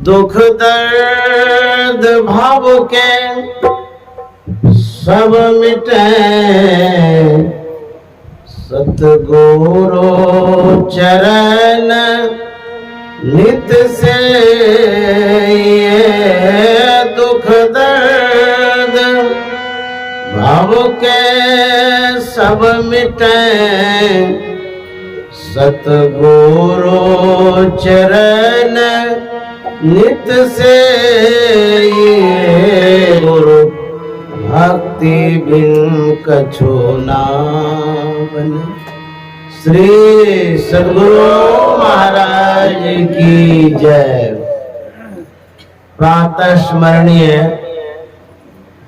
दुख दर्द भाव के सब मिटे, सतगुरु चरण नित से ये दुख दर्द भाव के सब मिटे, सतगुरु चरण नित से ये गुरु भक्ति बिन कछु ना बने। श्री सद्गुरु महाराज की जय। प्रातः स्मरणीय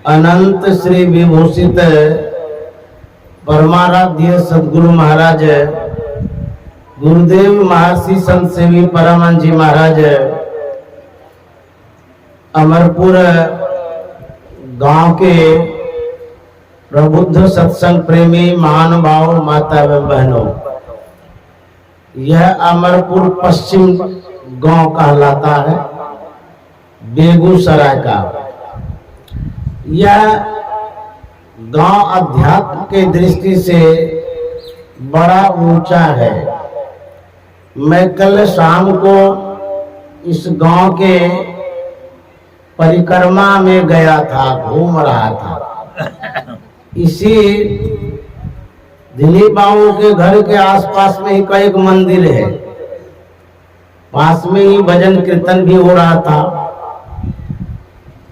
अनंत श्री विभूषित परमाराध्य सद्गुरु महाराज गुरुदेव महर्षि संत सेवी परमानंद जी महाराज अमरपुर गांव के प्रबुद्ध सत्संग प्रेमी महानुभाव माता एवं बहनों, यह अमरपुर पश्चिम गांव कहलाता है, बेगूसराय का। यह गांव अध्यात्म के दृष्टि से बड़ा ऊंचा है। मैं कल शाम को इस गांव के परिक्रमा में गया था, घूम रहा था। इसी दिलीप बाबू के घर के आसपास में ही कई मंदिर है, पास में ही भजन कीर्तन भी हो रहा था।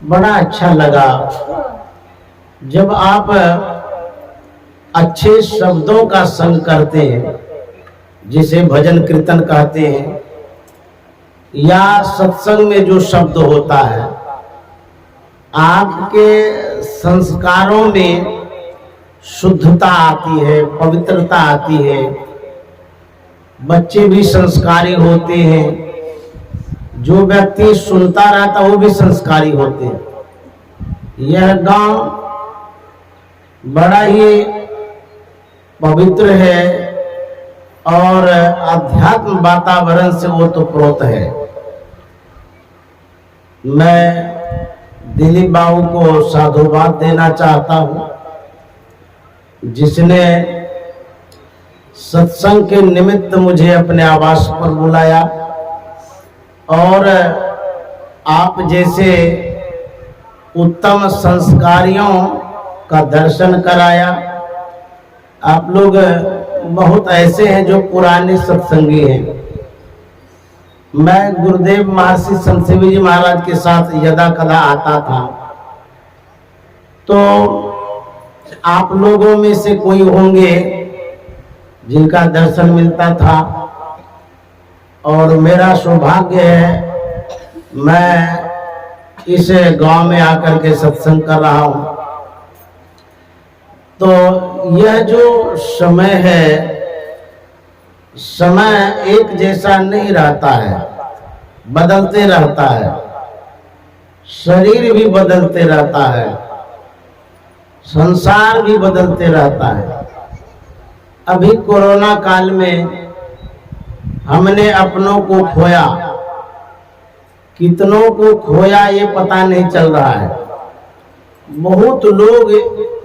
बड़ा अच्छा लगा। जब आप अच्छे शब्दों का संग करते हैं, जिसे भजन कीर्तन कहते हैं, या सत्संग में जो शब्द होता है, आपके संस्कारों में शुद्धता आती है, पवित्रता आती है। बच्चे भी संस्कारी होते हैं, जो व्यक्ति सुनता रहता वो भी संस्कारी होते हैं। यह गांव बड़ा ही पवित्र है और आध्यात्म वातावरण से वो तो प्रोत है। मैं दिलीप बाबू को साधुवाद देना चाहता हूं, जिसने सत्संग के निमित्त मुझे अपने आवास पर बुलाया और आप जैसे उत्तम संस्कारियों का दर्शन कराया। आप लोग बहुत ऐसे हैं जो पुराने सत्संगी हैं। मैं गुरुदेव महर्षि संत सेवी जी महाराज के साथ यदा कदा आता था, तो आप लोगों में से कोई होंगे जिनका दर्शन मिलता था, और मेरा सौभाग्य है मैं इस गांव में आकर के सत्संग कर रहा हूं। तो यह जो समय है, समय एक जैसा नहीं रहता है, बदलते रहता है। शरीर भी बदलते रहता है, संसार भी बदलते रहता है। अभी कोरोना काल में हमने अपनों को खोया, कितनों को खोया ये पता नहीं चल रहा है। बहुत लोग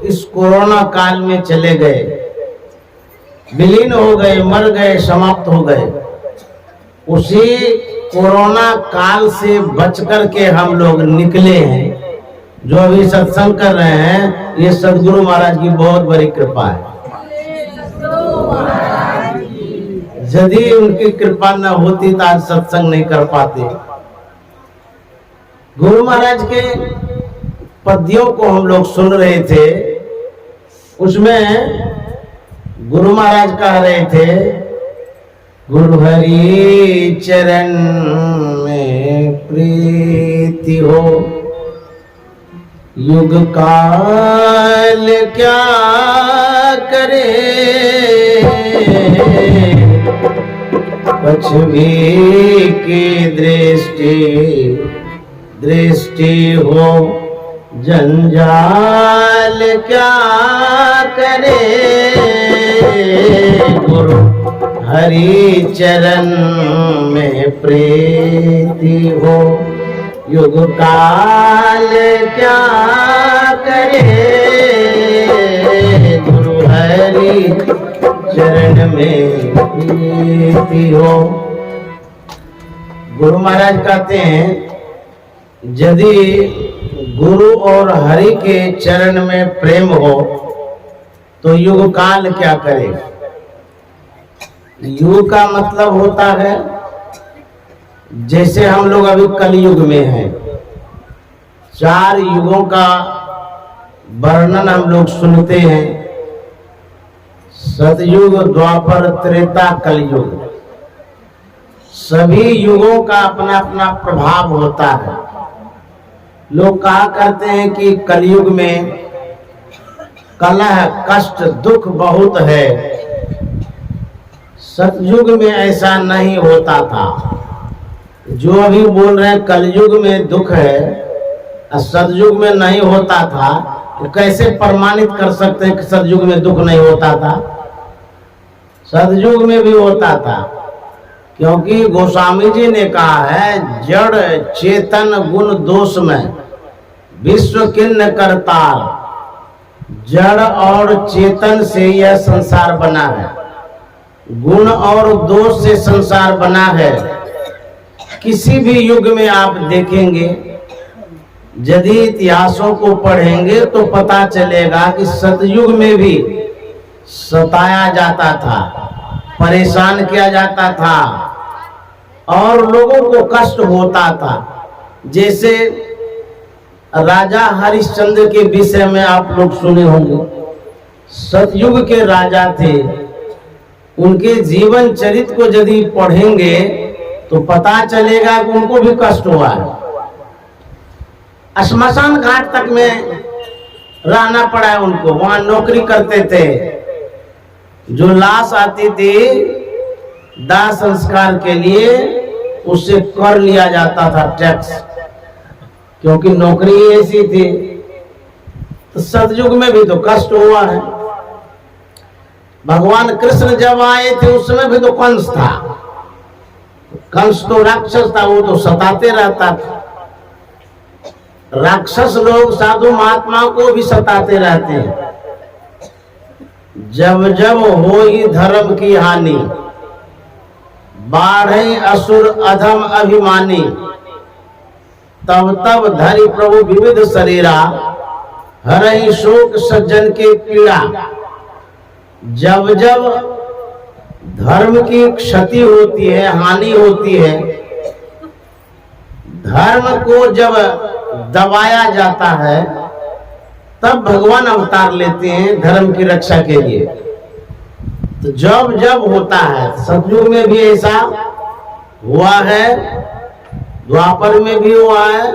इस कोरोना काल में चले गए, विलीन हो गए, मर गए, समाप्त हो गए। उसी कोरोना काल से बचकर के हम लोग निकले हैं। जो अभी सत्संग कर रहे हैं, ये सद्गुरु महाराज की बहुत बड़ी कृपा है। यदि उनकी कृपा न होती तो आज सत्संग नहीं कर पाते। गुरु महाराज के पद्यों को हम लोग सुन रहे थे, उसमें गुरु महाराज कह रहे थे, गुरु हरि चरण में प्रीति हो, युग काल क्या करे, पृथ्वी की दृष्टि हो, जंजाल क्या करे, गुरु हरि चरण में प्रीति हो, युग काल क्या करे, गुरु हरि चरण में प्रीति हो। गुरु महाराज कहते हैं, यदि गुरु और हरि के चरण में प्रेम हो तो युग काल क्या करे। युग का मतलब होता है, जैसे हम लोग अभी कलयुग में हैं, 4 युगों का वर्णन हम लोग सुनते हैं, सतयुग, द्वापर, त्रेता, कलयुग। सभी युगों का अपना अपना प्रभाव होता है। लोग कहा करते हैं कि कलयुग में कलह, कष्ट, दुख बहुत है। सतयुग में ऐसा नहीं होता था। जो अभी बोल रहे हैं कलयुग में दुख है और सतयुग में नहीं होता था, तो कैसे प्रमाणित कर सकते हैं कि सतयुग में दुख नहीं होता था? सतयुग में भी होता था, क्योंकि गोस्वामी जी ने कहा है, जड़ चेतन गुण दोष में विश्व किन्न करतार। जड़ और चेतन से यह संसार बना है, गुण और दोष से संसार बना है। किसी भी युग में आप देखेंगे, यदि इतिहासों को पढ़ेंगे तो पता चलेगा कि सतयुग में भी सताया जाता था, परेशान किया जाता था और लोगों को कष्ट होता था। जैसे राजा हरिश्चंद्र के विषय में आप लोग सुने होंगे। सतयुग के राजा थे, उनके जीवन चरित्र को यदि पढ़ेंगे तो पता चलेगा कि उनको भी कष्ट हुआ है। श्मशान घाट तक में रहना पड़ा है उनको, वहां नौकरी करते थे। जो लाश आती थी दाह संस्कार के लिए, उससे कर लिया जाता था टैक्स, क्योंकि नौकरी ऐसी थी। तो सतयुग में भी तो कष्ट हुआ है। भगवान कृष्ण जब आए थे उस समय भी तो कंस था। कंस तो राक्षस था, वो तो सताते रहता था। राक्षस लोग साधु महात्मा को भी सताते रहते हैं। जब जब होई धर्म की हानि, बाढ़े असुर अधम अभिमानी, तब तब धरि प्रभु विविध शरीरा, हरहि शोक सज्जन के पीड़ा। जब जब धर्म की क्षति होती है, हानि होती है, धर्म को जब दबाया जाता है, तब भगवान अवतार लेते हैं धर्म की रक्षा के लिए। तो जब जब होता है, सतयुग में भी ऐसा हुआ है, द्वापर में भी हुआ है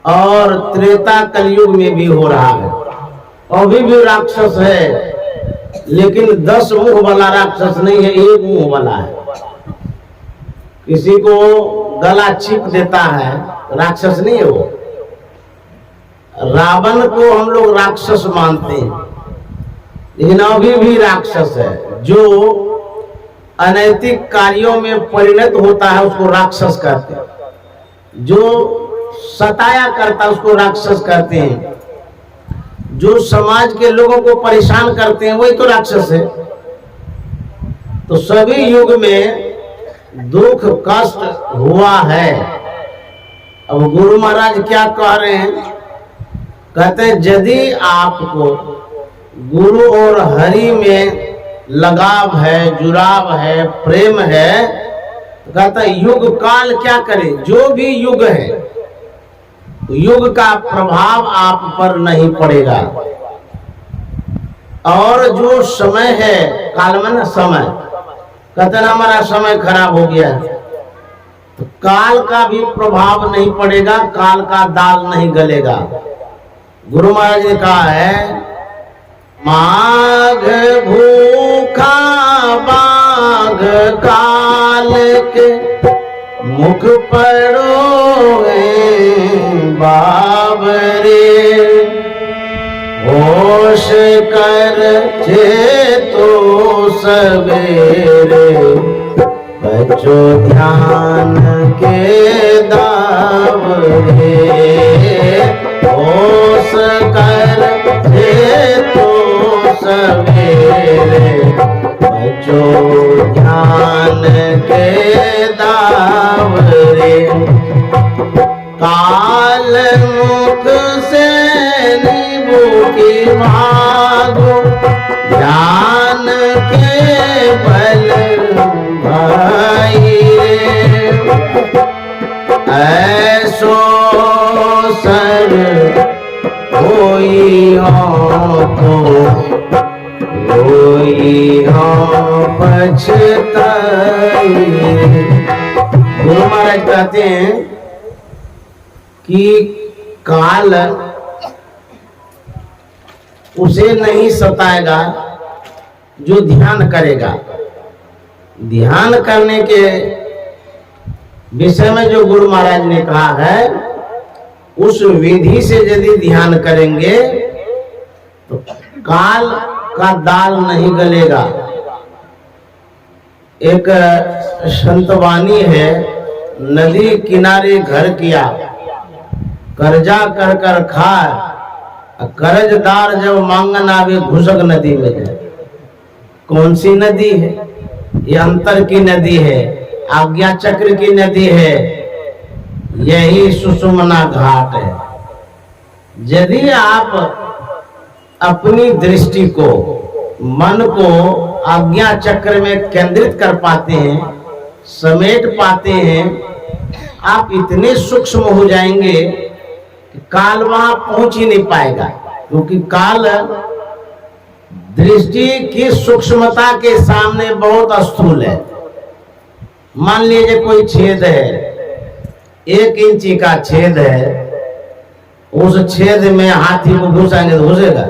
और त्रेता कलयुग में भी हो रहा है। अभी भी राक्षस है, लेकिन 10 मुंह वाला राक्षस नहीं है, 1 मुंह वाला है। किसी को गला चीप देता है, राक्षस नहीं है वो। रावण को हम लोग राक्षस मानते हैं, लेकिन अभी भी राक्षस है। जो अनैतिक कार्यों में परिणत होता है उसको राक्षस कहते हैं। जो सताया करता है उसको राक्षस कहते हैं। जो समाज के लोगों को परेशान करते हैं वही तो राक्षस है। तो सभी युग में दुख कष्ट हुआ है। अब गुरु महाराज क्या कह रहे हैं? कहते हैं, यदि आपको गुरु और हरि में लगाव है, जुड़ाव है, प्रेम है, तो कहता है युग काल क्या करे। जो भी युग है, युग का प्रभाव आप पर नहीं पड़ेगा। और जो समय है, काल में ना समय, कहते हैं हमारा समय खराब हो गया है, तो काल का भी प्रभाव नहीं पड़ेगा, काल का दाल नहीं गलेगा। गुरु महाराज ने कहा है, माघ भूखा बाघ काल के मुख पड़ोगे बाबरे, होश कर चेतो सवेरे, बचो ध्यान के दावरे, होश कर तो सवेरे, बचो ध्यान के दावरे। काल मुख से नींबू की भागो, ध्यान के बल भाई रे, ऐसो सर होई हो तो रोई हो पछताई। गुरु महाराज कहते हैं कि काल उसे नहीं सताएगा जो ध्यान करेगा। ध्यान करने के विषय में जो गुरु महाराज ने कहा है, उस विधि से यदि ध्यान करेंगे तो काल का दाल नहीं गलेगा। एक संतवाणी है, नदी किनारे घर किया, कर्जा कर कर खाए, कर्जदार जब मांगन आवे घुसक नदी में जाए। कौन सी नदी है? ये अंतर की नदी है, आज्ञा चक्र की नदी है, यही सुषुम्ना घाट है। यदि आप अपनी दृष्टि को, मन को आज्ञा चक्र में केंद्रित कर पाते हैं, समेट पाते हैं, आप इतने सूक्ष्म हो जाएंगे कि काल वहां पहुंच ही नहीं पाएगा। क्योंकि काल दृष्टि की सूक्ष्मता के सामने बहुत स्थूल है। मान लीजिए कोई छेद है, 1 इंची का छेद है, उस छेद में हाथी को घुसाएंगे तो घुसेगा।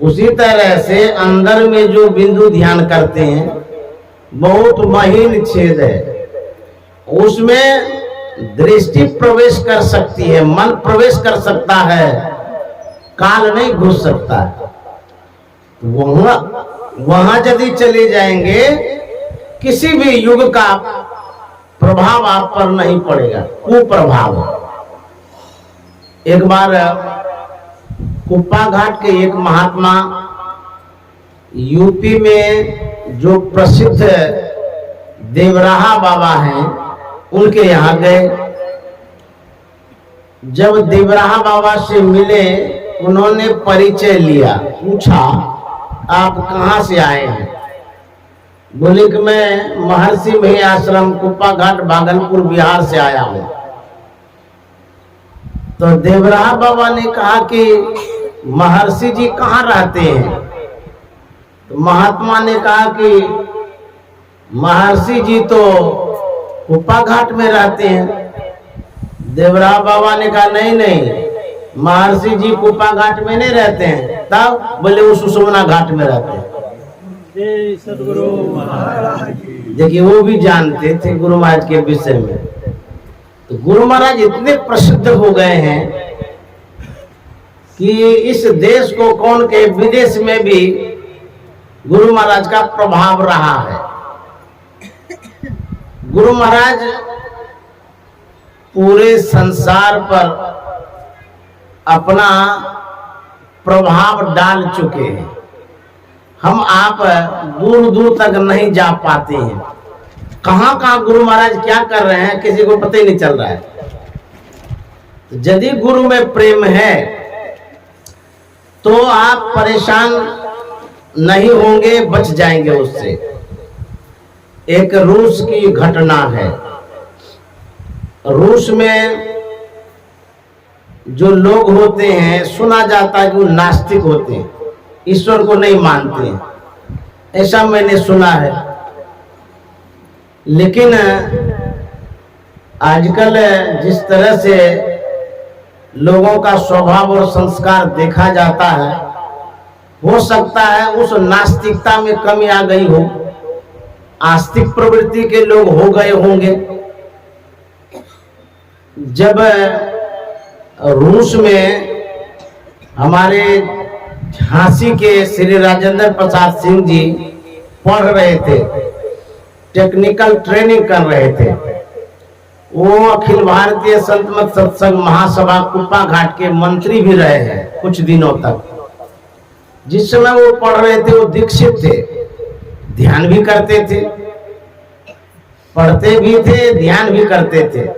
उसी तरह से अंदर में जो बिंदु ध्यान करते हैं, बहुत महीन छेद है, उसमें दृष्टि प्रवेश कर सकती है, मन प्रवेश कर सकता है, काल नहीं घुस सकता। वहां यदि चले जाएंगे, किसी भी युग का प्रभाव आप पर नहीं पड़ेगा, कुप्रभाव। एक बार कुप्पा घाट के एक महात्मा यूपी में जो प्रसिद्ध देवराहा बाबा हैं, उनके यहाँ गए। जब देवराहा बाबा से मिले, उन्होंने परिचय लिया, पूछा आप कहाँ से आए हैं? बोले कि मैं महर्षि मही आश्रम कुप्पा घाट भागलपुर बिहार से आया हूं। तो देवराहा बाबा ने कहा कि महर्षि जी कहाँ रहते हैं? तो महात्मा ने कहा कि महर्षि जी तो कुप्पा घाट में रहते हैं। देवराहा बाबा ने कहा नहीं नहीं, महर्षि जी कुप्पा घाट में नहीं रहते हैं। तब बोले वो सुषुम्ना घाट में रहते हैं। जय सद्गुरु महाराज। देखिए वो भी जानते थे गुरु महाराज के विषय में। तो गुरु महाराज इतने प्रसिद्ध हो गए हैं कि इस देश को कौन के, विदेश में भी गुरु महाराज का प्रभाव रहा है। गुरु महाराज पूरे संसार पर अपना प्रभाव डाल चुके हैं। हम आप दूर दूर तक नहीं जा पाते हैं। कहां कहां गुरु महाराज क्या कर रहे हैं, किसी को पता ही नहीं चल रहा है। यदि गुरु में प्रेम है तो आप परेशान नहीं होंगे, बच जाएंगे उससे। एक रूस की घटना है। रूस में जो लोग होते हैं, सुना जाता है कि वो नास्तिक होते हैं, ईश्वर को नहीं मानते हैं, ऐसा मैंने सुना है। लेकिन आजकल जिस तरह से लोगों का स्वभाव और संस्कार देखा जाता है, हो सकता है उस नास्तिकता में कमी आ गई हो, आस्तिक प्रवृत्ति के लोग हो गए होंगे। जब रूस में हमारे झांसी के श्री राजेंद्र प्रसाद सिंह जी पढ़ रहे थे, टेक्निकल ट्रेनिंग कर रहे थे। वो अखिल भारतीय संत मत सत्संग महासभा कुप्पा घाट के मंत्री भी रहे हैं कुछ दिनों तक। जिस समय वो पढ़ रहे थे वो दीक्षित थे, ध्यान भी करते थे, पढ़ते भी थे, ध्यान भी करते थे।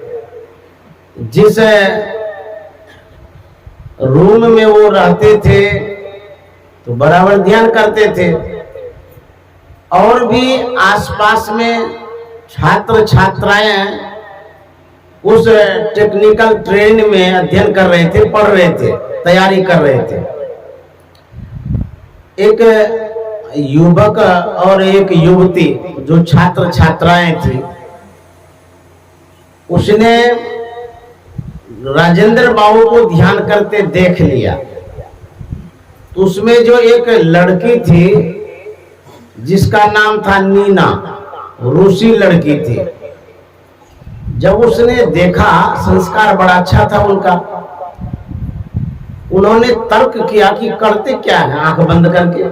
जिस रूम में वो रहते थे तो बराबर ध्यान करते थे, और भी आसपास में छात्र छात्राएं उस टेक्निकल ट्रेन में अध्ययन कर रहे थे, पढ़ रहे थे, तैयारी कर रहे थे। एक युवक और एक युवती जो छात्र छात्राएं थी, उसने राजेंद्र बाबू को ध्यान करते देख लिया। तो उसमें जो एक लड़की थी जिसका नाम था नीना, रूसी लड़की थी। जब उसने देखा, संस्कार बड़ा अच्छा था उनका, उन्होंने तर्क किया कि करते क्या है आंख बंद करके।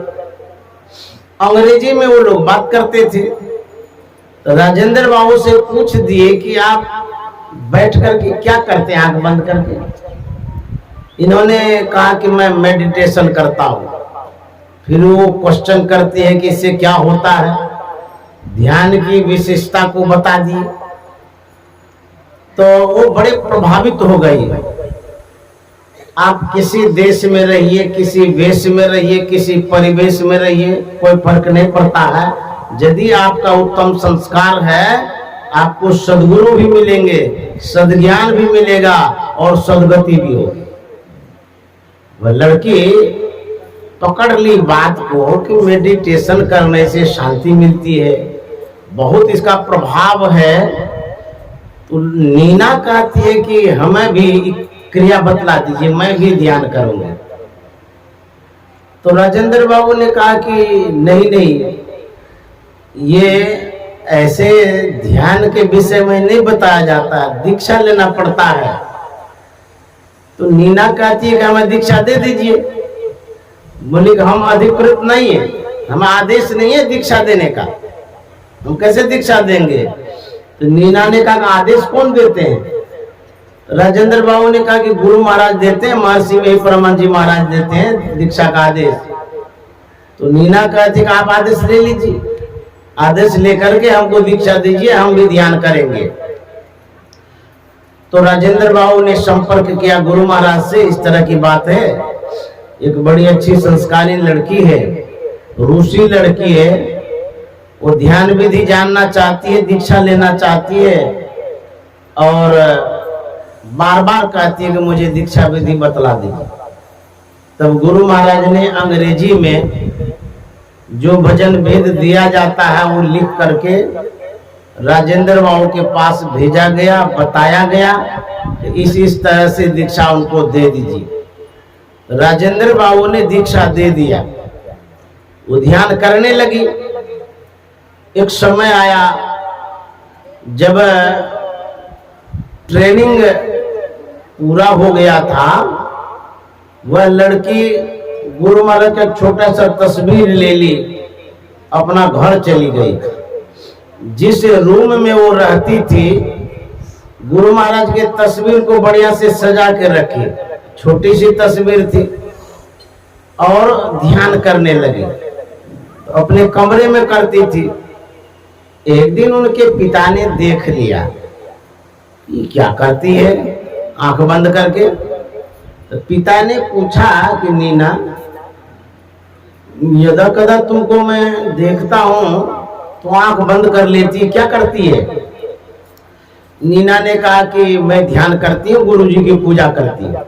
अंग्रेजी में वो लोग बात करते थे। तो राजेंद्र बाबू से पूछ दिए कि आप बैठ करके क्या करते हैं आंख बंद करके। इन्होंने कहा कि मैं मेडिटेशन करता हूं। फिर वो क्वेश्चन करते हैं कि इससे क्या होता है, ध्यान की विशेषता को बता दिए। तो वो बड़े प्रभावित हो गई। आप किसी देश में रहिए, किसी वेश में रहिए, किसी परिवेश में रहिए, कोई फर्क नहीं पड़ता है। यदि आपका उत्तम संस्कार है, आपको सद्गुरु भी मिलेंगे, सद्ज्ञान भी मिलेगा और सद्गति भी होगी। वह लड़की पकड़ ली बात को कि मेडिटेशन करने से शांति मिलती है, बहुत इसका प्रभाव है। तो नीना कहती है कि हमें भी क्रिया बतला दीजिए, मैं भी ध्यान करूंगा। तो राजेंद्र बाबू ने कहा कि नहीं नहीं, ये ऐसे ध्यान के विषय में नहीं बताया जाता, दीक्षा लेना पड़ता है। तो नीना कहती है कि हमें दीक्षा दे दीजिए। बोली कि हम अधिकृत नहीं है, हमें आदेश नहीं है दीक्षा देने का, हम कैसे दीक्षा देंगे। तो नीना ने कहा आदेश कौन देते हैं। राजेंद्र बाबू ने कहा कि गुरु महाराज देते हैं, महर्षि में परमानंद जी महाराज देते हैं दीक्षा का आदेश। तो नीना कहती है कि आप आदेश ले लीजिए, आदेश लेकर के हमको दीक्षा दीजिए, हम भी ध्यान करेंगे। तो राजेंद्र बाबू ने संपर्क किया गुरु महाराज से, इस तरह की बात है, एक बड़ी अच्छी संस्कारी लड़की है, रूसी लड़की है, वो ध्यान विधि जानना चाहती है, दीक्षा लेना चाहती है, और बार बार कहती है कि मुझे दीक्षा विधि बतला दीजिए। तब गुरु महाराज ने अंग्रेजी में जो भजन भेद दिया जाता है वो लिख करके राजेंद्र बाबू के पास भेजा गया, बताया गया इस तरह से दीक्षा उनको दे दीजिए। राजेंद्र बाबू ने दीक्षा दे दिया, वो ध्यान करने लगी। एक समय आया जब ट्रेनिंग पूरा हो गया था, वह लड़की गुरु महाराज का छोटा सा तस्वीर ले ली, अपना घर चली गई। जिस रूम में वो रहती थी, गुरु महाराज के तस्वीर को बढ़िया से सजा के रखी, छोटी सी तस्वीर थी, और ध्यान करने लगी। तो अपने कमरे में करती थी। एक दिन उनके पिता ने देख लिया, ये क्या करती है आंख बंद करके। तो पिता ने पूछा कि नीना, यदा कदा तुमको मैं देखता हूं तो आंख बंद कर लेती है, क्या करती है। नीना ने कहा कि मैं ध्यान करती हूँ, गुरु जी की पूजा करती हूँ।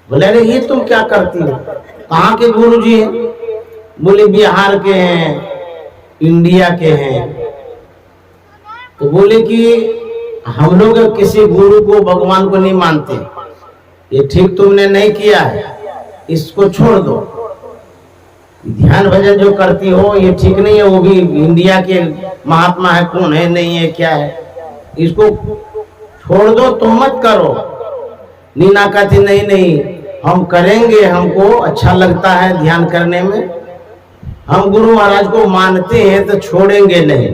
बोले अरे ये तुम क्या करती हो, कहाँ के गुरु जी हैं। बोले बिहार के हैं, इंडिया के हैं। तो बोले कि हम लोग किसी गुरु को भगवान को नहीं मानते, ये ठीक तुमने नहीं किया है, इसको छोड़ दो। ध्यान भजन जो करती हो ये ठीक नहीं है, वो भी इंडिया के महात्मा है, कौन है नहीं है क्या है, इसको छोड़ दो, तुम मत करो। नीना कहती नहीं नहीं हम करेंगे, हमको अच्छा लगता है ध्यान करने में, हम गुरु महाराज को मानते हैं तो छोड़ेंगे नहीं।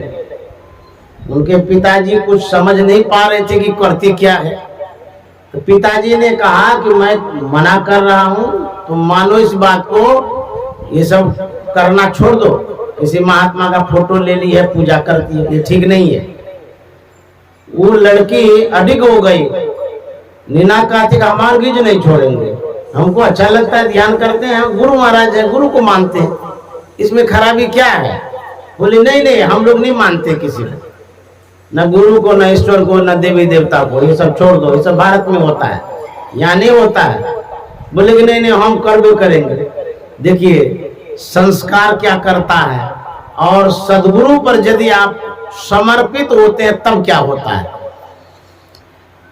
उनके पिताजी कुछ समझ नहीं पा रहे थे कि करती क्या है, तो पिताजी ने कहा कि मैं मना कर रहा हूं, तो मानो इस बात को, ये सब करना छोड़ दो। किसी महात्मा का फोटो ले ली है, पूजा करती है, ये ठीक नहीं है। वो लड़की अडिग हो गई। नीना कहती कि हमारे गिज नहीं छोड़ेंगे, हमको अच्छा लगता है, ध्यान करते हैं, गुरु महाराज है, गुरु को मानते हैं, इसमें खराबी क्या है। बोली नहीं नहीं, हम लोग नहीं मानते किसी को, न गुरु को, न ईश्वर को, न देवी देवता को, ये सब छोड़ दो, ये सब भारत में होता है, यहाँ नहीं होता है। बोले कि नहीं नहीं, हम कर्म करेंगे। देखिए संस्कार क्या करता है, और सदगुरु पर यदि आप समर्पित होते हैं तब क्या होता है।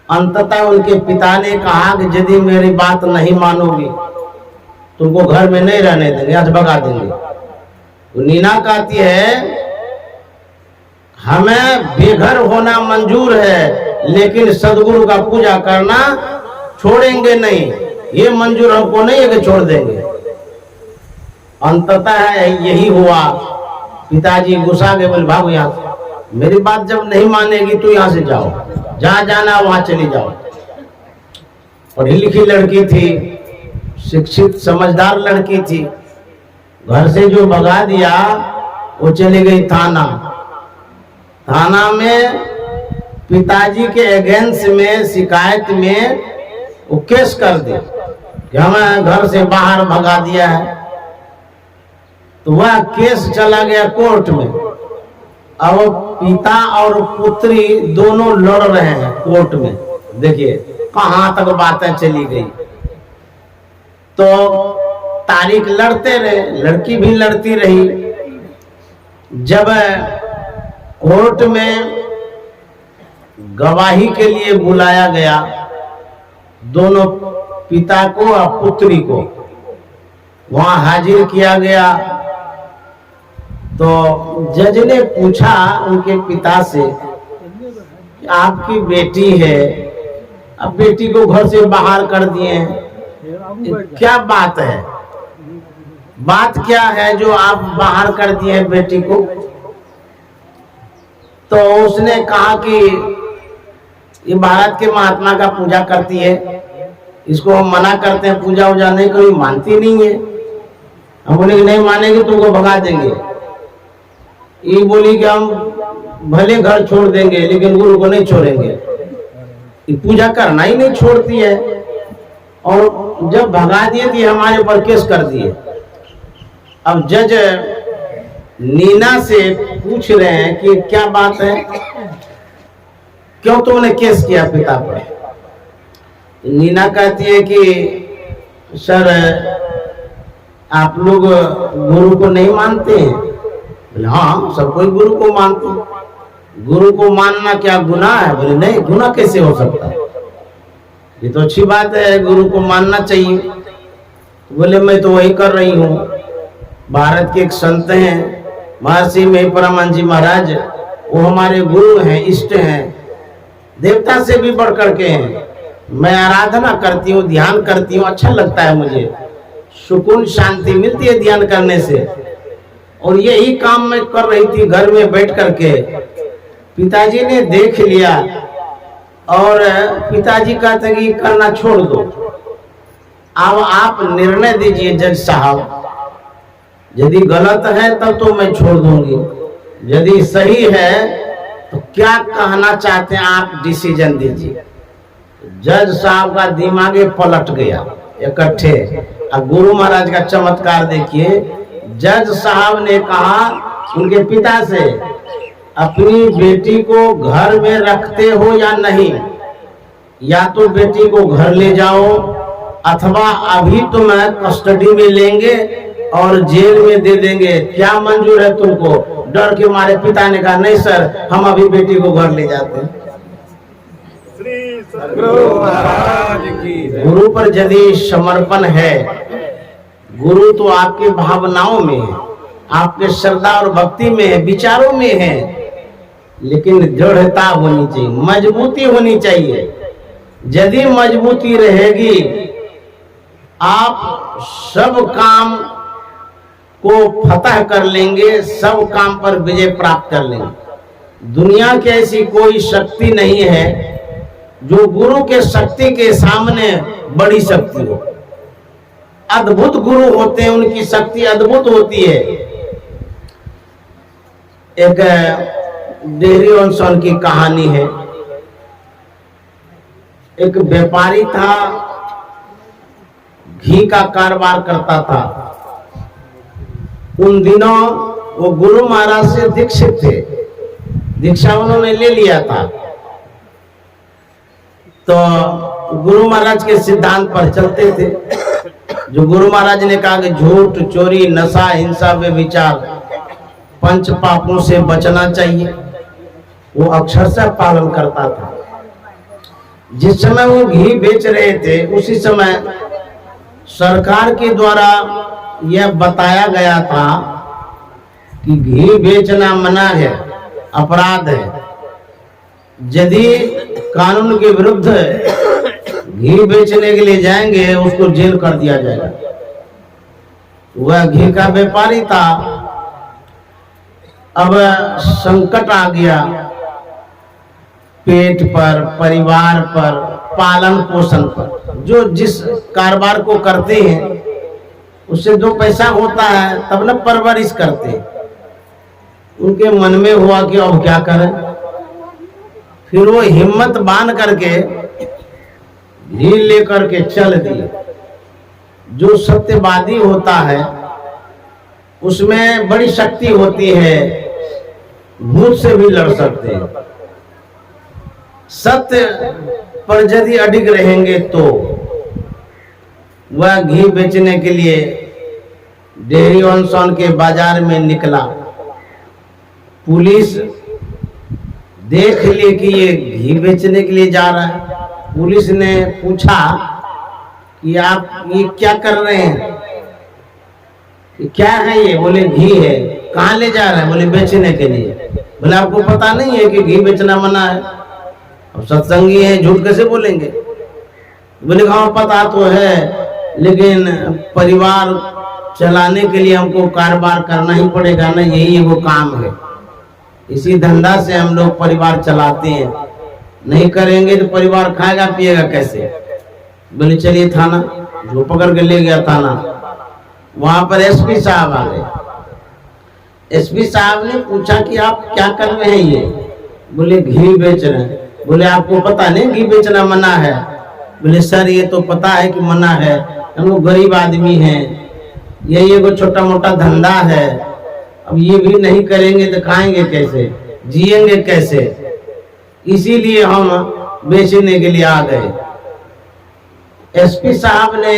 अंततः उनके पिता ने कहा कि यदि मेरी बात नहीं मानोगी तुमको घर में नहीं रहने देंगे, आज भगा देंगे। तो नीना कहती है हमें बेघर होना मंजूर है, लेकिन सदगुरु का पूजा करना छोड़ेंगे नहीं, ये मंजूर हमको नहीं है कि छोड़ देंगे। अंततः यही हुआ। पिताजी गुस्सा गए, बोले भागो यहाँ से, मेरी बात जब नहीं मानेगी तो यहाँ से जाओ, जहां जाना वहां चली जाओ। पढ़ी लिखी लड़की थी, शिक्षित समझदार लड़की थी। घर से जो भगा दिया वो चली गई थाना। थाना में पिताजी के अगेंस्ट में शिकायत में वो केस कर दिया कि हमें घर से बाहर भगा दिया है। तो वह केस चला गया कोर्ट में। अब पिता और पुत्री दोनों लड़ रहे हैं कोर्ट में। देखिए कहां तक बातें चली गई। तो तारीख लड़ते रहे, लड़की भी लड़ती रही। जब कोर्ट में गवाही के लिए बुलाया गया दोनों पिता को और पुत्री को, वहां हाजिर किया गया। तो जज ने पूछा उनके पिता से कि आपकी बेटी है, अब बेटी को घर से बाहर कर दिए, क्या बात है, बात क्या है जो आप बाहर कर दिए बेटी को। तो उसने कहा कि ये भारत के महात्मा का पूजा करती है, इसको हम मना करते हैं, पूजा वूजा नहीं करी, मानती नहीं है। हम बोले कि नहीं मानेंगे तुमको भगा देंगे। ये बोली कि हम भले घर छोड़ देंगे लेकिन गुरु को नहीं छोड़ेंगे। ये पूजा करना ही नहीं छोड़ती है, और जब भगा दिए थी हमारे ऊपर केस कर दिए। अब जज नीना से पूछ रहे हैं कि क्या बात है, क्यों तुमने केस किया पिता पर। नीना कहती है कि सर आप लोग गुरु को नहीं मानते हैं। बोले हाँ सब कोई गुरु को मानते हैं। गुरु को मानना क्या गुनाह है। बोले नहीं, गुनाह कैसे हो सकता है, ये तो अच्छी बात है, गुरु को मानना चाहिए। बोले मैं तो वही कर रही हूँ। भारत के एक संत हैं महर्षि में परमानंद जी महाराज, वो हमारे गुरु हैं, इष्ट हैं, देवता से भी बढ़ करके हैं। मैं आराधना करती हूँ, ध्यान करती हूँ, अच्छा लगता है मुझे, सुकून शांति मिलती है ध्यान करने से। और यही काम मैं कर रही थी घर में बैठ करके। पिताजी ने देख लिया और पिताजी कहते कि करना छोड़ दो। अब आप निर्णय दीजिए जज साहब, यदि गलत है तब तो मैं छोड़ दूंगी, यदि सही है तो क्या कहना चाहते हैं आप डिसीजन दीजिए। जज साहब का दिमागे पलट गया इकट्ठे। अब गुरु महाराज का चमत्कार देखिए। जज साहब ने कहा उनके पिता से, अपनी बेटी को घर में रखते हो या नहीं, या तो बेटी को घर ले जाओ अथवा अभी तुम्हें कस्टडी में लेंगे और जेल में दे देंगे, क्या मंजूर है तुमको। डर के मारे पिता ने कहा नहीं सर, हम अभी बेटी को घर ले जाते हैं। गुरु पर यदि समर्पण है, गुरु तो आपके भावनाओं में है, आपके श्रद्धा और भक्ति में है, विचारों में है, लेकिन दृढ़ता होनी चाहिए, मजबूती होनी चाहिए। यदि मजबूती रहेगी आप सब काम को फतह कर लेंगे, सब काम पर विजय प्राप्त कर लेंगे। दुनिया की ऐसी कोई शक्ति नहीं है जो गुरु के शक्ति के सामने बड़ी शक्ति हो। अद्भुत गुरु होते हैं, उनकी शक्ति अद्भुत होती है। एक डेहरी ऑन की कहानी है। एक व्यापारी था, घी का कारोबार करता था। उन दिनों वो गुरु महाराज से दीक्षित थे, दीक्षा उन्होंने ले लिया था। तो गुरु महाराज के सिद्धांत पर चलते थे। जो गुरु महाराज ने कहा कि झूठ, चोरी, नशा, हिंसा, व्यभिचार, पंच पापों से बचना चाहिए, वो अक्षरशः पालन करता था। जिस समय वो घी बेच रहे थे उसी समय सरकार के द्वारा यह बताया गया था कि घी बेचना मना है, अपराध है। यदि कानून के विरुद्ध घी बेचने के लिए जाएंगे उसको जेल कर दिया जाएगा। वह घी का व्यापारी था। अब संकट आ गया पेट पर, परिवार पर, पालन पोषण पर। जो जिस कारोबार को करते हैं उससे दो पैसा होता है तब न परवरिश करते हैं। उनके मन में हुआ कि अब क्या करें। फिर वो हिम्मत बांध करके घी लेकर के चल दिए। जो सत्यवादी होता है उसमें बड़ी शक्ति होती है, भूत से भी लड़ सकते हैं। सत्य पर यदि अडिग रहेंगे तो वह घी बेचने के लिए डेहरी ऑन के बाजार में निकला। पुलिस देख ली कि ये घी बेचने के लिए जा रहा है। पुलिस ने पूछा कि आप ये क्या कर रहे हैं, कि क्या है ये? बोले घी है। कहाँ ले जा रहे हैं? बोले बेचने के लिए। बोले आपको पता नहीं है कि घी बेचना मना है? अब सत्संगी है, झूठ कैसे बोलेंगे? बोले हाँ पता तो है, लेकिन परिवार चलाने के लिए हमको कारोबार करना ही पड़ेगा ना, यही वो काम है। इसी धंधा से हम लोग परिवार चलाते हैं। नहीं करेंगे तो परिवार खाएगा पिएगा कैसे? बोले चलिए थाना। जो पकड़ के ले गया थाना। वहां पर एसपी साहब आ गए। एसपी साहब ने पूछा कि आप क्या कर रहे हैं ये? बोले घी बेच रहे हैं। बोले आपको पता नहीं घी बेचना मना है? बोले सर ये तो पता है कि मना है, हम लोग गरीब आदमी हैं, यही एगो छोटा मोटा धंधा है। अब ये भी नहीं करेंगे तो खाएंगे कैसे, जिएंगे कैसे? इसीलिए हम बेचने के लिए आ गए। एसपी साहब ने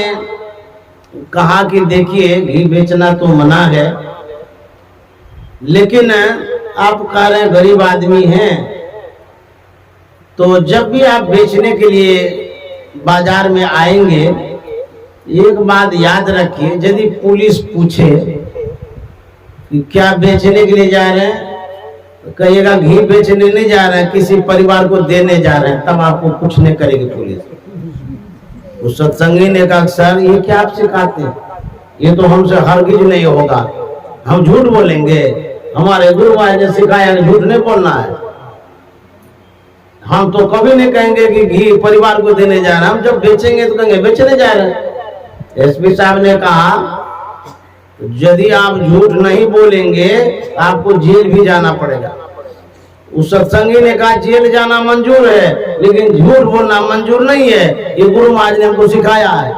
कहा कि देखिए घी बेचना तो मना है, लेकिन आप कह रहे हैं गरीब आदमी हैं, तो जब भी आप बेचने के लिए बाजार में आएंगे एक बात याद रखिए, यदि पुलिस पूछे कि क्या बेचने के लिए जा रहे हैं, तो कहिएगा घी बेचने नहीं जा रहे हैं, किसी परिवार को देने जा रहे हैं, तब आपको कुछ नहीं करेगी पुलिस। उस सत्संगी ने कहा सर ये क्या आप सिखाते हैं? ये तो हमसे हरगिज नहीं होगा, हम झूठ बोलेंगे। हमारे गुरु महाराज ने सिखाया झूठ नहीं बोलना है। हम तो कभी नहीं कहेंगे कि घी परिवार को देने जा रहे हैं, हम जब बेचेंगे तो कहेंगे बेचने जा रहे हैं। एसपी साहब ने कहा यदि आप झूठ नहीं बोलेंगे आपको जेल भी जाना पड़ेगा। उस सत्संगी ने कहा जेल जाना मंजूर है, लेकिन झूठ बोलना मंजूर नहीं है, ये गुरु महाराज ने हमको सिखाया है।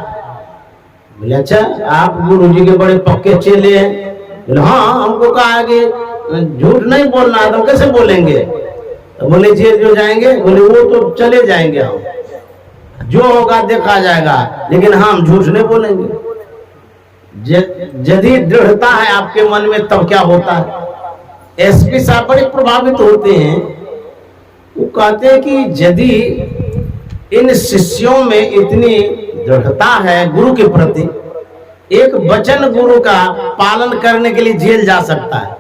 बोले अच्छा आप गुरु जी के बड़े पक्के चेले हैं? बोले हाँ हमको कहा कि झूठ नहीं बोलना है, तो कैसे बोलेंगे? तो बोले जेल जो जाएंगे? बोले वो तो चले जाएंगे, हम जो होगा देखा जाएगा, लेकिन हम झूठ नहीं बोलेंगे। यदि दृढ़ता है आपके मन में तब क्या होता है? एसपी साहब बड़े प्रभावित होते हैं। वो कहते हैं कि यदि इन शिष्यों में इतनी दृढ़ता है गुरु के प्रति, एक वचन गुरु का पालन करने के लिए जेल जा सकता है।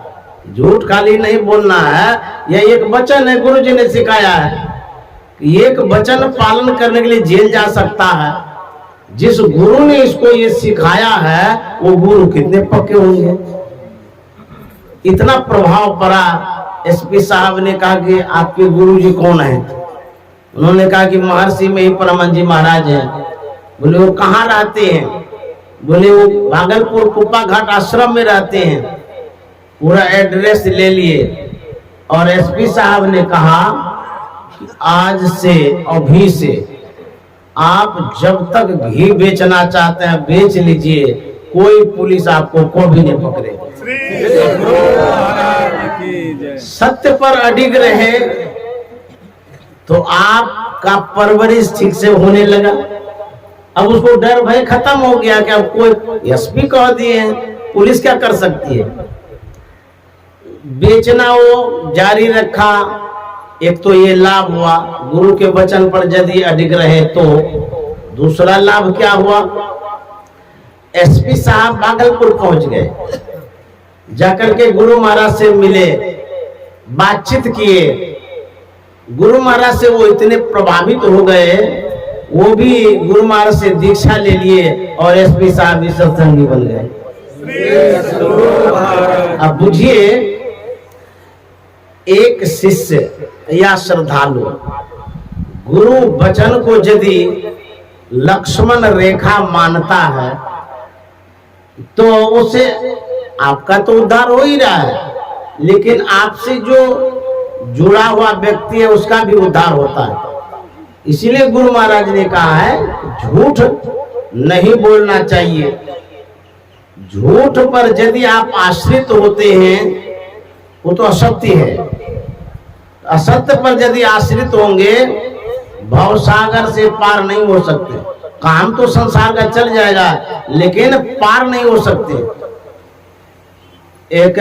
झूठ खाली नहीं बोलना है, यह एक वचन है, गुरु जी ने सिखाया है। एक वचन पालन करने के लिए जेल जा सकता है। जिस गुरु ने इसको ये सिखाया है वो गुरु कितने पक्के होंगे। इतना प्रभाव पड़ा। एसपी साहब ने कहा कि आपके गुरुजी कौन है? उन्होंने कहा कि महर्षि में ही परमानंद जी महाराज हैं। बोले वो कहाँ रहते हैं? बोले वो भागलपुर कुप्पा घाट आश्रम में रहते हैं। पूरा एड्रेस ले लिए और एसपी साहब ने कहा कि आज से अभी से आप जब तक घी बेचना चाहते हैं बेच लीजिए, कोई पुलिस आपको कभी नहीं पकड़ेगी। सत्य पर अडिग रहे तो आपका परवरिश ठीक से होने लगा। अब उसको डर भय खत्म हो गया कि अब कोई एसपी कह दिए, पुलिस क्या कर सकती है। बेचना वो जारी रखा। एक तो ये लाभ हुआ, गुरु के वचन पर यदि अडिग रहे तो। दूसरा लाभ क्या हुआ, एसपी साहब भागलपुर पहुंच गए, जाकर के गुरु महाराज से मिले, बातचीत किए। गुरु महाराज से वो इतने प्रभावित हो गए, वो भी गुरु महाराज से दीक्षा ले लिए और एसपी साहब भी सत्संगी बन गए। अब बुझिए, एक शिष्य या श्रद्धालु गुरु वचन को यदि लक्ष्मण रेखा मानता है तो उसे आपका तो उद्धार हो ही रहा है, लेकिन आपसे जो जुड़ा हुआ व्यक्ति है उसका भी उद्धार होता है। इसीलिए गुरु महाराज ने कहा है झूठ नहीं बोलना चाहिए। झूठ पर यदि आप आश्रित होते हैं वो तो असत्य है। असत्य पर यदि आश्रित होंगे भवसागर से पार नहीं हो सकते। काम तो संसार का चल जाएगा लेकिन पार नहीं हो सकते। एक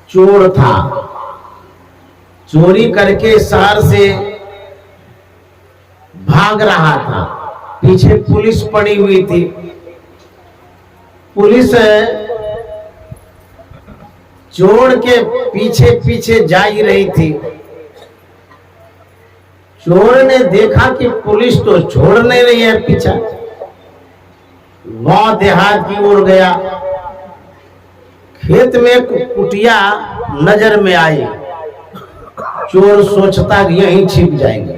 चोर था, चोरी करके शहर से भाग रहा था, पीछे पुलिस पड़ी हुई थी। पुलिस चोर के पीछे पीछे जा ही रही थी। चोर ने देखा कि पुलिस तो छोड़ नहीं रही है पीछा, गांव देहात की ओर गया। खेत में कुटिया नजर में आई। चोर सोचता कि यहीं छिप जाएंगे,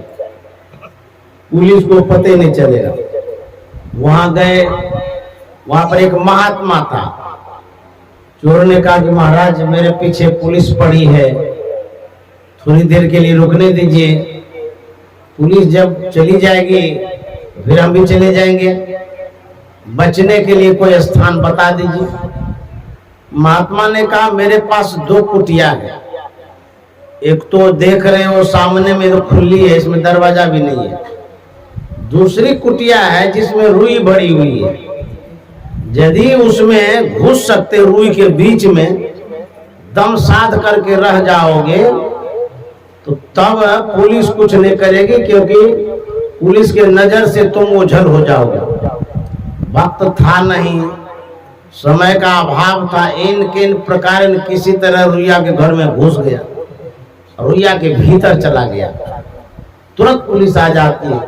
पुलिस को पता नहीं चलेगा। वहां गए, वहां पर एक महात्मा था। चोर ने कहा कि महाराज मेरे पीछे पुलिस पड़ी है, थोड़ी देर के लिए रुकने दीजिए। पुलिस जब चली जाएगी फिर हम भी चले जाएंगे, बचने के लिए कोई स्थान बता दीजिए। महात्मा ने कहा मेरे पास 2 कुटिया है। एक तो देख रहे हो सामने में तो खुली है, इसमें दरवाजा भी नहीं है। दूसरी कुटिया है जिसमें रुई भरी हुई है। यदि उसमें घुस सकते, रुई के बीच में दम साध करके रह जाओगे तो तब पुलिस कुछ नहीं करेगी, क्योंकि पुलिस के नजर से तुम ओझल हो जाओगे। वक्त था नहीं, समय का अभाव था। इन किन प्रकार किसी तरह रुइया के घर में घुस गया, रुइया के भीतर चला गया। तुरंत पुलिस आ जाती है।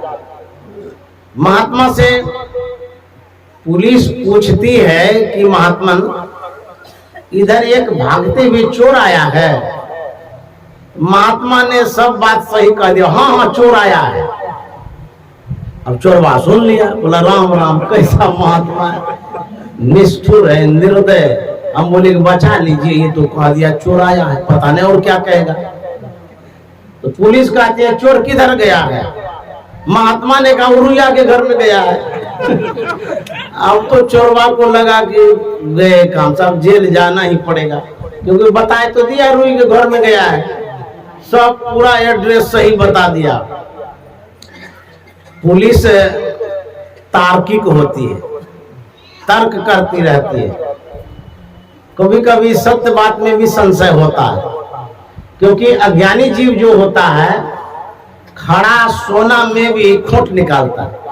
महात्मा से पुलिस पूछती है कि महात्मन इधर एक भागते हुए चोर आया है। महात्मा ने सब बात सही कह दिया, हाँ हाँ चोर आया है। अब चोरवा सुन लिया, बोला राम राम, कैसा महात्मा है, निष्ठुर है, निर्दय। हम बोले कि बचा लीजिए, ये तो कह दिया चोर आया है, पता नहीं और क्या कहेगा। तो पुलिस कहती है चोर किधर गया है? महात्मा ने कहा रुइया के घर में गया है। अब तो चोरवा को लगा कि गए काम, सब जेल जाना ही पड़ेगा, क्योंकि बताए तो दिया रुई के घर में गया है, सब पूरा एड्रेस सही बता दिया। पुलिस तार्किक होती है, तर्क करती रहती है। कभी कभी सत्य बात में भी संशय होता है, क्योंकि अज्ञानी जीव जो होता है खड़ा सोना में भी खोट निकालता है।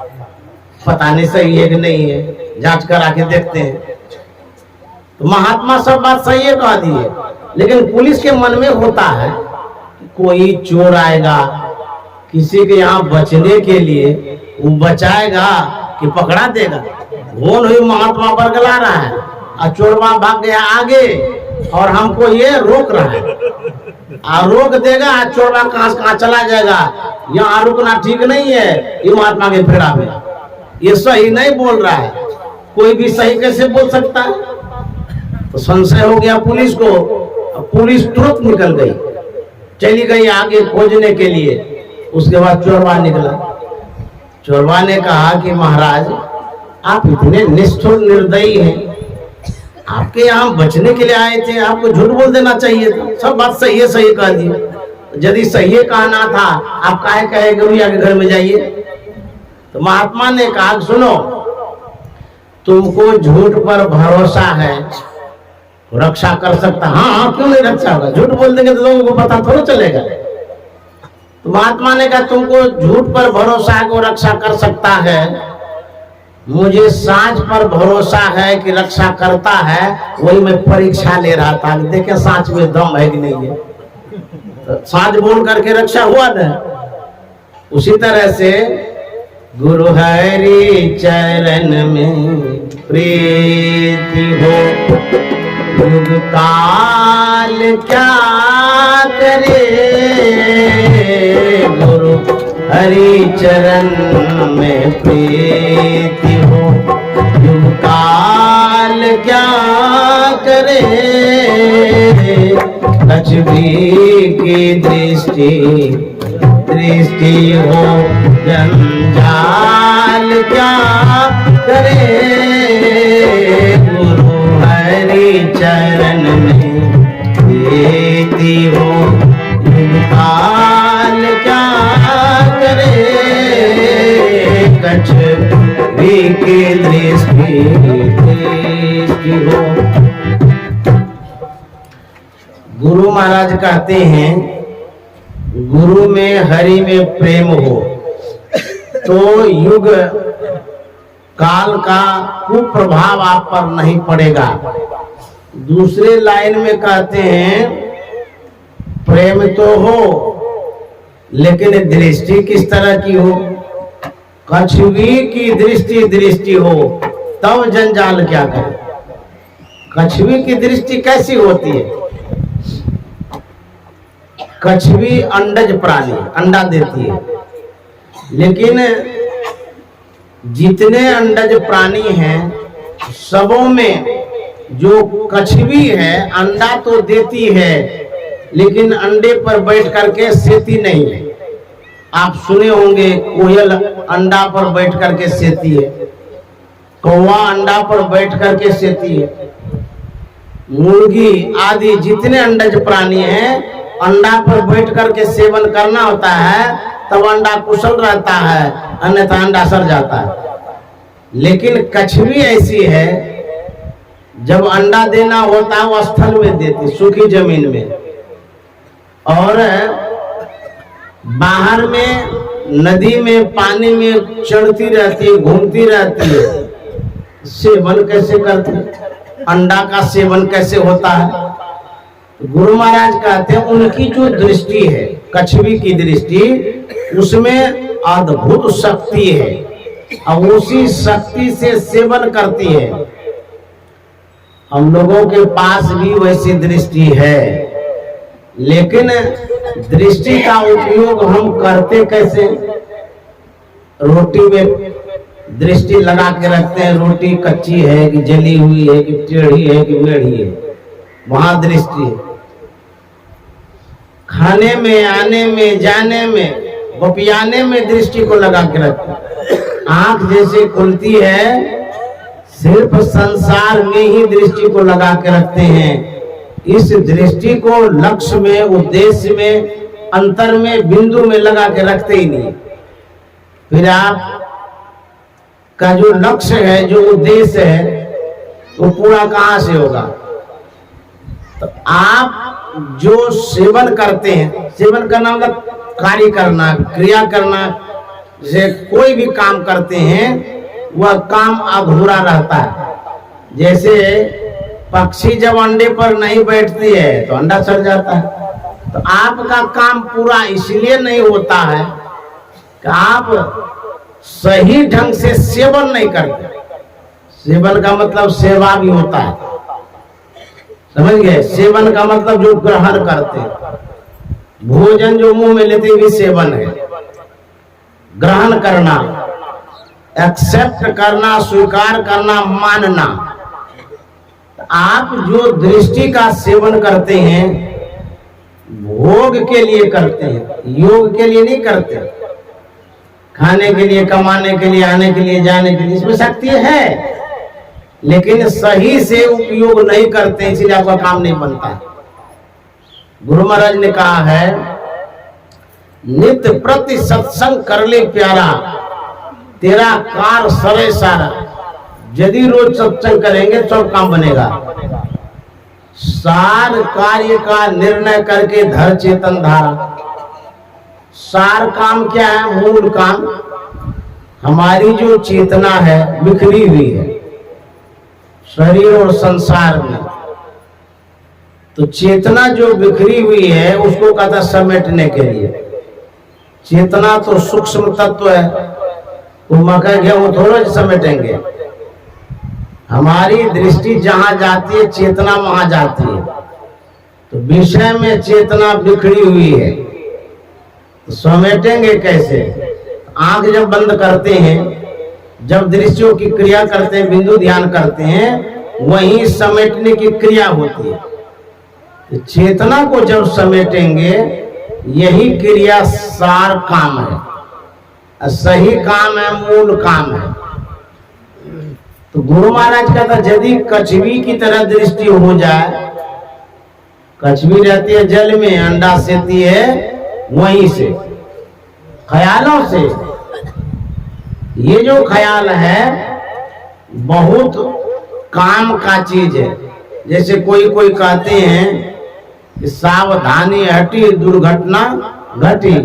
पता नहीं सही है कि नहीं है, जांच करा के देखते हैं। तो महात्मा सब बात सही है कह दिए, लेकिन पुलिस के मन में होता है कि कोई चोर आएगा, किसी के यहाँ बचने के लिए वो बचाएगा कि पकड़ा देगा। कौन हुई महात्मा बरगला रहा है और चोरवा भाग गया आगे, और हमको ये रोक रहा है। रोक देगा, चोरवा कहाँ चला जाएगा। यहाँ रुकना ठीक नहीं है ये महात्मा के फेरा में। ये सही नहीं बोल रहा है। कोई भी सही कैसे बोल सकता है? तो संशय हो गया पुलिस को। पुलिस तुरंत निकल गई, चली गई आगे खोजने के लिए। उसके बाद चोरवा निकला। चोरवा ने कहा कि महाराज आप इतने निष्ठुर निर्दयी हैं, आपके यहाँ बचने के लिए आए थे, आपको झूठ बोल देना चाहिए था। सब बात सही है, सही कह दी। यदि सही कहना था आप काहे कहे गौरिया के घर में जाइए। तो महात्मा ने कहा सुनो, तुमको झूठ पर भरोसा है, रक्षा कर सकता। हाँ, क्यों नहीं रक्षा होगा? झूठ बोल देंगे तो लोगों को पता थोड़ा चलेगा। तो महात्मा ने कहा तुमको झूठ पर भरोसा है कि रक्षा कर सकता है, मुझे सांच पर भरोसा है कि रक्षा करता है। वही मैं परीक्षा ले रहा था, देखे सांच में दम है कि नहीं है। तो सांच बोल करके रक्षा हुआ ना। उसी तरह से गुरु हरि चरण में प्रीति हो, युग काल क्या करे। गुरु हरि चरण में प्रीति हो, युग काल क्या करे। कछुवी की दृष्टि हो, जंजाल क्या करे। गुरु हरि चरण में प्रीति हो, युग काल क्या करे। कछुवी की दृष्टि हो। गुरु महाराज कहते हैं गुरु में हरि में प्रेम हो तो युग काल का कुप्रभाव आप पर नहीं पड़ेगा। दूसरे लाइन में कहते हैं प्रेम तो हो लेकिन दृष्टि किस तरह की हो। कछुवी की दृष्टि हो तब जंजाल क्या करे। कछुवी की दृष्टि कैसी होती है? कछुवी अंडज प्राणी, अंडा देती है, लेकिन जितने अंडज प्राणी हैं सबों में जो कछुवी है अंडा तो देती है लेकिन अंडे पर बैठ करके सेती नहीं है। आप सुने होंगे कोयल अंडा पर बैठ करके सेती है, कौवा अंडा पर बैठ करके सेती है, मुर्गी आदि जितने अंडज प्राणी हैं अंडा पर बैठ करके सेवन करना होता है तब अंडा कुशल रहता है, अन्यथा अंडा सड़ जाता है। लेकिन कछुवी ऐसी है जब अंडा देना होता है वो स्थल में देती, सूखी जमीन में, और बाहर में नदी में पानी में चढ़ती रहती है, घूमती रहती है। सेवन कैसे करती? अंडा का सेवन कैसे होता है? गुरु महाराज कहते हैं उनकी जो दृष्टि है कछुवी की दृष्टि, उसमें अद्भुत शक्ति है और उसी शक्ति से सेवन करती है। हम लोगों के पास भी वैसी दृष्टि है, लेकिन दृष्टि का उपयोग हम करते कैसे? रोटी में दृष्टि लगा के रखते हैं, रोटी कच्ची है कि जली हुई है कि टेढ़ी है कि मेढ़ी है, वहां दृष्टि है। खाने में, आने में, जाने में, बपियाने में दृष्टि को लगा के रखते हैं। आंख जैसे खुलती है सिर्फ संसार में ही दृष्टि को लगा के रखते हैं। इस दृष्टि को लक्ष्य में, उद्देश्य में, अंतर में, बिंदु में लगा के रखते ही नहीं। फिर आप का जो लक्ष्य है, जो उद्देश्य है, वो पूरा कहां से होगा? तो आप जो सेवन करते हैं, सेवन करना मतलब कार्य करना, क्रिया करना, जैसे कोई भी काम करते हैं वह काम अधूरा रहता है। जैसे पक्षी जब अंडे पर नहीं बैठती है तो अंडा सड़ जाता है। तो आपका काम पूरा इसलिए नहीं होता है कि आप सही ढंग से सेवन नहीं करते। सेवन का मतलब सेवा भी होता है। समझ गए? सेवन का मतलब जो ग्रहण करते, भोजन जो मुंह में लेते भी सेवन है। ग्रहण करना, एक्सेप्ट करना, स्वीकार करना, मानना। आप जो दृष्टि का सेवन करते हैं भोग के लिए करते हैं, योग के लिए नहीं करते। खाने के लिए, कमाने के लिए, आने के लिए, जाने के लिए, इसमें शक्ति है, लेकिन सही से उपयोग नहीं करते, इसलिए आपका काम नहीं बनता। गुरु महाराज ने कहा है, नित्य प्रति सत्संग कर ले प्यारा, तेरा कार सरे सारा। यदि रोज सत्संग करेंगे सब काम बनेगा। सार कार्य का निर्णय करके धर चेतन धारा। सार काम क्या है? मूल काम। हमारी जो चेतना है बिखरी हुई है शरीर और संसार में, तो चेतना जो बिखरी हुई है उसको कहता समेटने के लिए। चेतना तो सूक्ष्म तत्व है, तो मकई गेहूं थोड़ा समेटेंगे। हमारी दृष्टि जहां जाती है चेतना वहां जाती है, तो विषय में चेतना बिखरी हुई है, तो समेटेंगे कैसे? आंख जब बंद करते हैं, जब दृश्यों की क्रिया करते हैं, बिंदु ध्यान करते हैं, वहीं समेटने की क्रिया होती है। तो चेतना को जब समेटेंगे, यही क्रिया सार काम है, सही काम है, मूल काम है। तो गुरु महाराज कहता यदि कछवी की तरह दृष्टि हो जाए, कछवी रहती है जल में, अंडा सेती है वहीं से, ख्यालों से। ये जो ख्याल है बहुत काम का चीज है। जैसे कोई कहते हैं कि सावधानी हटी दुर्घटना घटी।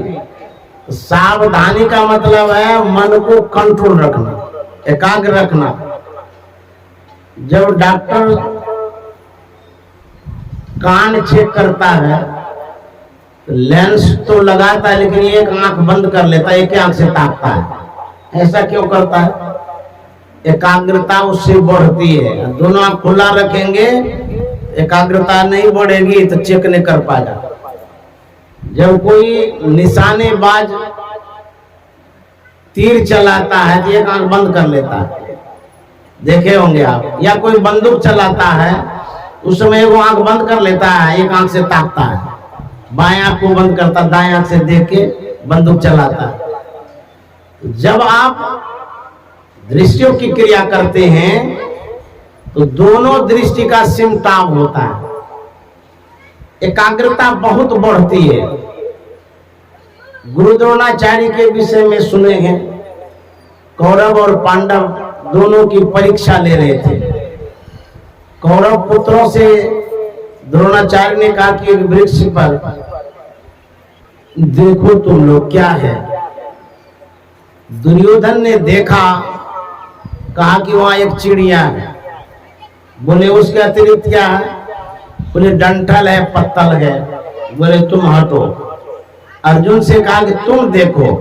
सावधानी का मतलब है मन को कंट्रोल रखना, एकाग्र रखना। जब डॉक्टर कान चेक करता है, लेंस तो लगाता है लेकिन एक आंख बंद कर लेता है, एक आंख से ताकता है। ऐसा क्यों करता है? एकाग्रता उससे बढ़ती है। दोनों आंख खुला रखेंगे, एकाग्रता नहीं बढ़ेगी तो चेक नहीं कर पाएगा। जब कोई निशानेबाज तीर चलाता है तो एक आंख बंद कर लेता है, देखे होंगे आप। या कोई बंदूक चलाता है उस समय वो आंख बंद कर लेता है, एक आंख से ताकता है, बाएं आंख को बंद करता, दाएं आंख से देख के बंदूक चलाता है। जब आप दृष्टियों की क्रिया करते हैं तो दोनों दृष्टि का सिमटाव होता है, एकाग्रता बहुत बढ़ती है। गुरु द्रोणाचार्य के विषय में सुने हैं, कौरव और पांडव दोनों की परीक्षा ले रहे थे। कौरव पुत्रों से द्रोणाचार्य ने कहा कि एक वृक्ष पर देखो तुम लोग क्या है। दुर्योधन ने देखा, कहा कि वहां एक चिड़िया है। बोले उसके अतिरिक्त क्या है? बोले डंठल है, पत्तल है। बोले तुम हटो। अर्जुन से कहा कि तुम देखो।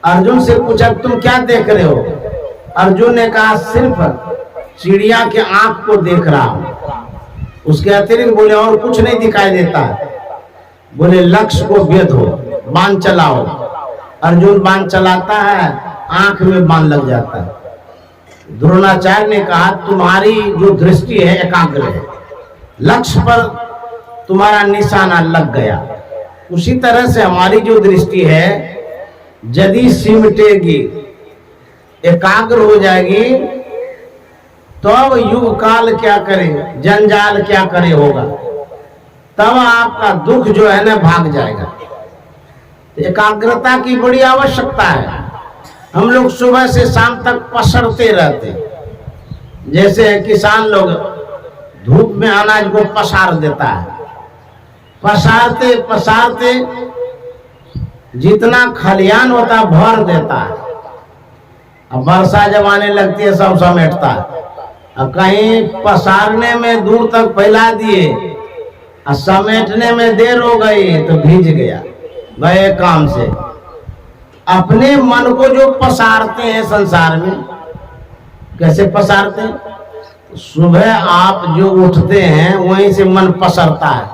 अर्जुन से पूछा तुम क्या देख रहे हो? अर्जुन ने कहा सिर्फ चिड़िया के आंख को देख रहा हूं, उसके अतिरिक्त बोले और कुछ नहीं दिखाई देता। बोले लक्ष्य को भेदो, बाण चलाओ। अर्जुन बाण चलाता है, आंख में बाण लग जाता है। द्रोणाचार्य ने कहा तुम्हारी जो दृष्टि है एकाग्र है, लक्ष्य पर तुम्हारा निशाना लग गया। उसी तरह से हमारी जो दृष्टि है यदि सिमटेगी, एकाग्र हो जाएगी, तो अब युग काल क्या करे, जंजाल क्या करे होगा, तब आपका दुख जो है ना भाग जाएगा। एकाग्रता की बड़ी आवश्यकता है। हम लोग सुबह से शाम तक पसरते रहते, जैसे किसान लोग धूप में अनाज को पसार देता है, पसारते पसारते जितना खलियान होता भर देता है। अब वर्षा जब आने लगती है सब समेटता है। अब कहीं पसारने में दूर तक फैला दिए और समेटने में देर हो गई तो भीज गया, गए काम से। अपने मन को जो पसारते हैं संसार में, कैसे पसारते हैं? सुबह आप जो उठते हैं वहीं से मन पसरता है,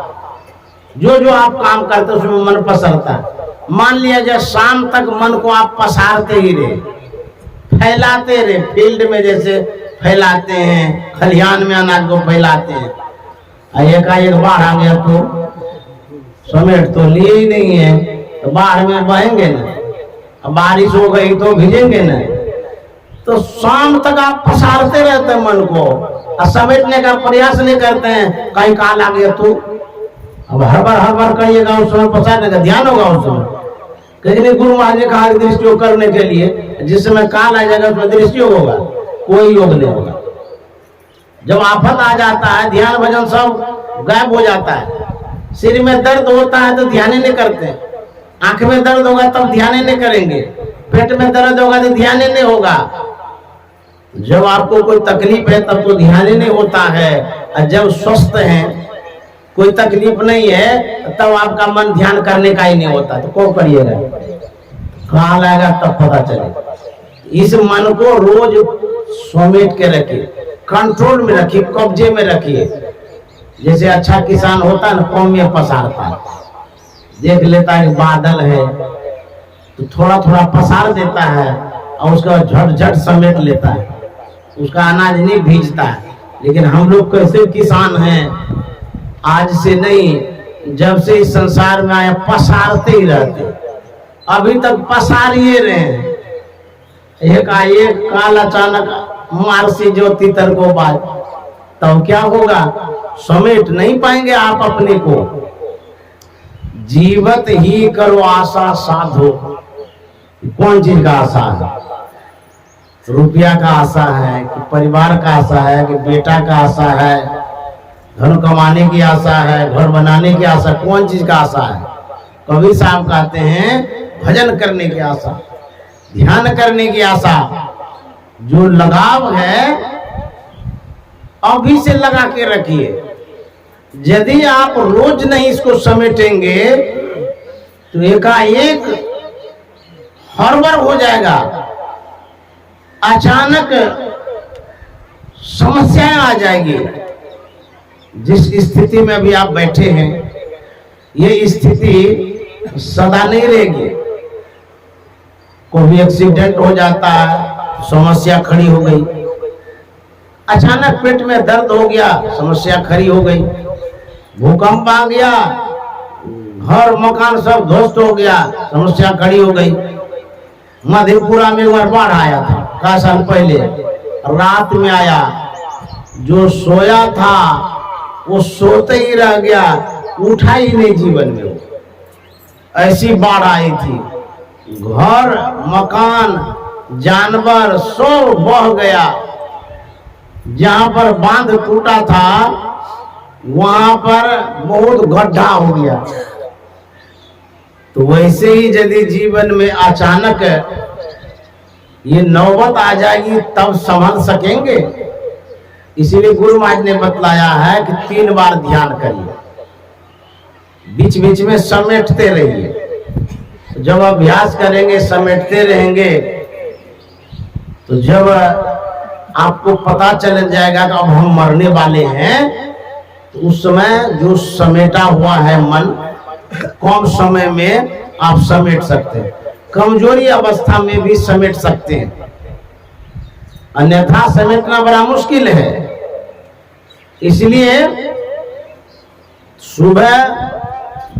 जो जो आप काम करते हैं उसमें मन पसरता है। मान लिया जाए शाम तक मन को आप पसारते ही रहे, फैलाते रहे, फील्ड में जैसे फैलाते हैं, खलिहान में अनाज को फैलाते हैं, एकाएक बाढ़ आ गया तो समेट तो लिए ही नहीं है, तो बाढ़ में बहेंगे ना, अब बारिश हो गई तो भिजेंगे ना। तो शाम तक आप पसारते रहते हैं मन को और समेटने का प्रयास नहीं करते हैं, कहीं काल आ गया तो अब हर बार करिएगा, उस समय पसारने का ध्यान होगा उस समय। कहीं गुरु महाराज ने कहा दृष्टि योग करने के लिए, जिस समय काल आ जाएगा उसमें दृष्टि योग होगा, कोई योग नहीं होगा। जब आफत आ जाता है ध्यान भजन सब गायब हो जाता है। सिर में दर्द होता है तो ध्यान ही नहीं करते, आंख में दर्द होगा तब ध्यान ही नहीं करेंगे, पेट में दर्द होगा तो ध्यान ही नहीं होगा। जब आपको कोई तकलीफ है तब तो ध्यान ही नहीं होता है, और जब स्वस्थ हैं कोई तकलीफ नहीं है तब आपका मन ध्यान करने का ही नहीं होता, तो कौन करिएगा, कहाँ लाएगा तब पता चलेगा। इस मन को रोज समेट के रखिए, कंट्रोल में रखिए, कब्जे में रखिए। जैसे अच्छा किसान होता है ना, कौम में पसारता है, देख लेता है बादल है तो थोड़ा थोड़ा पसार देता है और उसका झट झट समेट लेता है, उसका अनाज नहीं भीजता है। लेकिन हम लोग कैसे किसान हैं, आज से नहीं जब से इस संसार में आया पसारते ही रहते, अभी तक पसारिए रहे। एकाएक काल अचानक मार से जो तितर को बाज, तब क्या होगा, समेट नहीं पाएंगे आप अपने को। जीवत ही करो आशा साधो। कौन चीज का आशा है, रुपया का आशा है कि परिवार का आशा है कि बेटा का आशा है, धन कमाने की आशा है, घर बनाने की आशा, कौन चीज का आशा है। कबीर साहब कहते हैं भजन करने की आशा, ध्यान करने की आशा। जो लगाव है अभी से लगा के रखिए। यदि आप रोज नहीं इसको समेटेंगे तो एकाएक हड़बड़ हो जाएगा, अचानक समस्याएं आ जाएगी। जिस स्थिति में अभी आप बैठे हैं ये स्थिति सदा नहीं रहेगी। कोई एक्सीडेंट हो जाता है, समस्या खड़ी हो गई, अचानक पेट में दर्द हो गया, समस्या खड़ी हो गई, भूकंप आ गया, घर मकान सब ध्वस्त हो गया, समस्या खड़ी हो गई। मधेपुरा में बाढ़ आया था काफी साल पहले, रात में आया, जो सोया था वो सोते ही रह गया, उठा ही नहीं जीवन में। वो ऐसी बाढ़ आई थी, घर मकान जानवर सब बह गया। जहां पर बांध टूटा था वहां पर बहुत गड्ढा हो गया। तो वैसे ही यदि जीवन में अचानक ये नौबत आ जाएगी तब संभल सकेंगे। इसीलिए गुरु महाराज ने बतलाया है कि 3 बार ध्यान करिए, बीच बीच में समेटते रहिए। जब अभ्यास करेंगे समेटते रहेंगे तो जब आपको पता चल जाएगा कि अब हम मरने वाले हैं, तो उस समय जो समेटा हुआ है मन कम समय में आप समेट सकते हैं। कमजोरी अवस्था में भी समेट सकते हैं, अन्यथा समेटना बड़ा मुश्किल है। इसलिए सुबह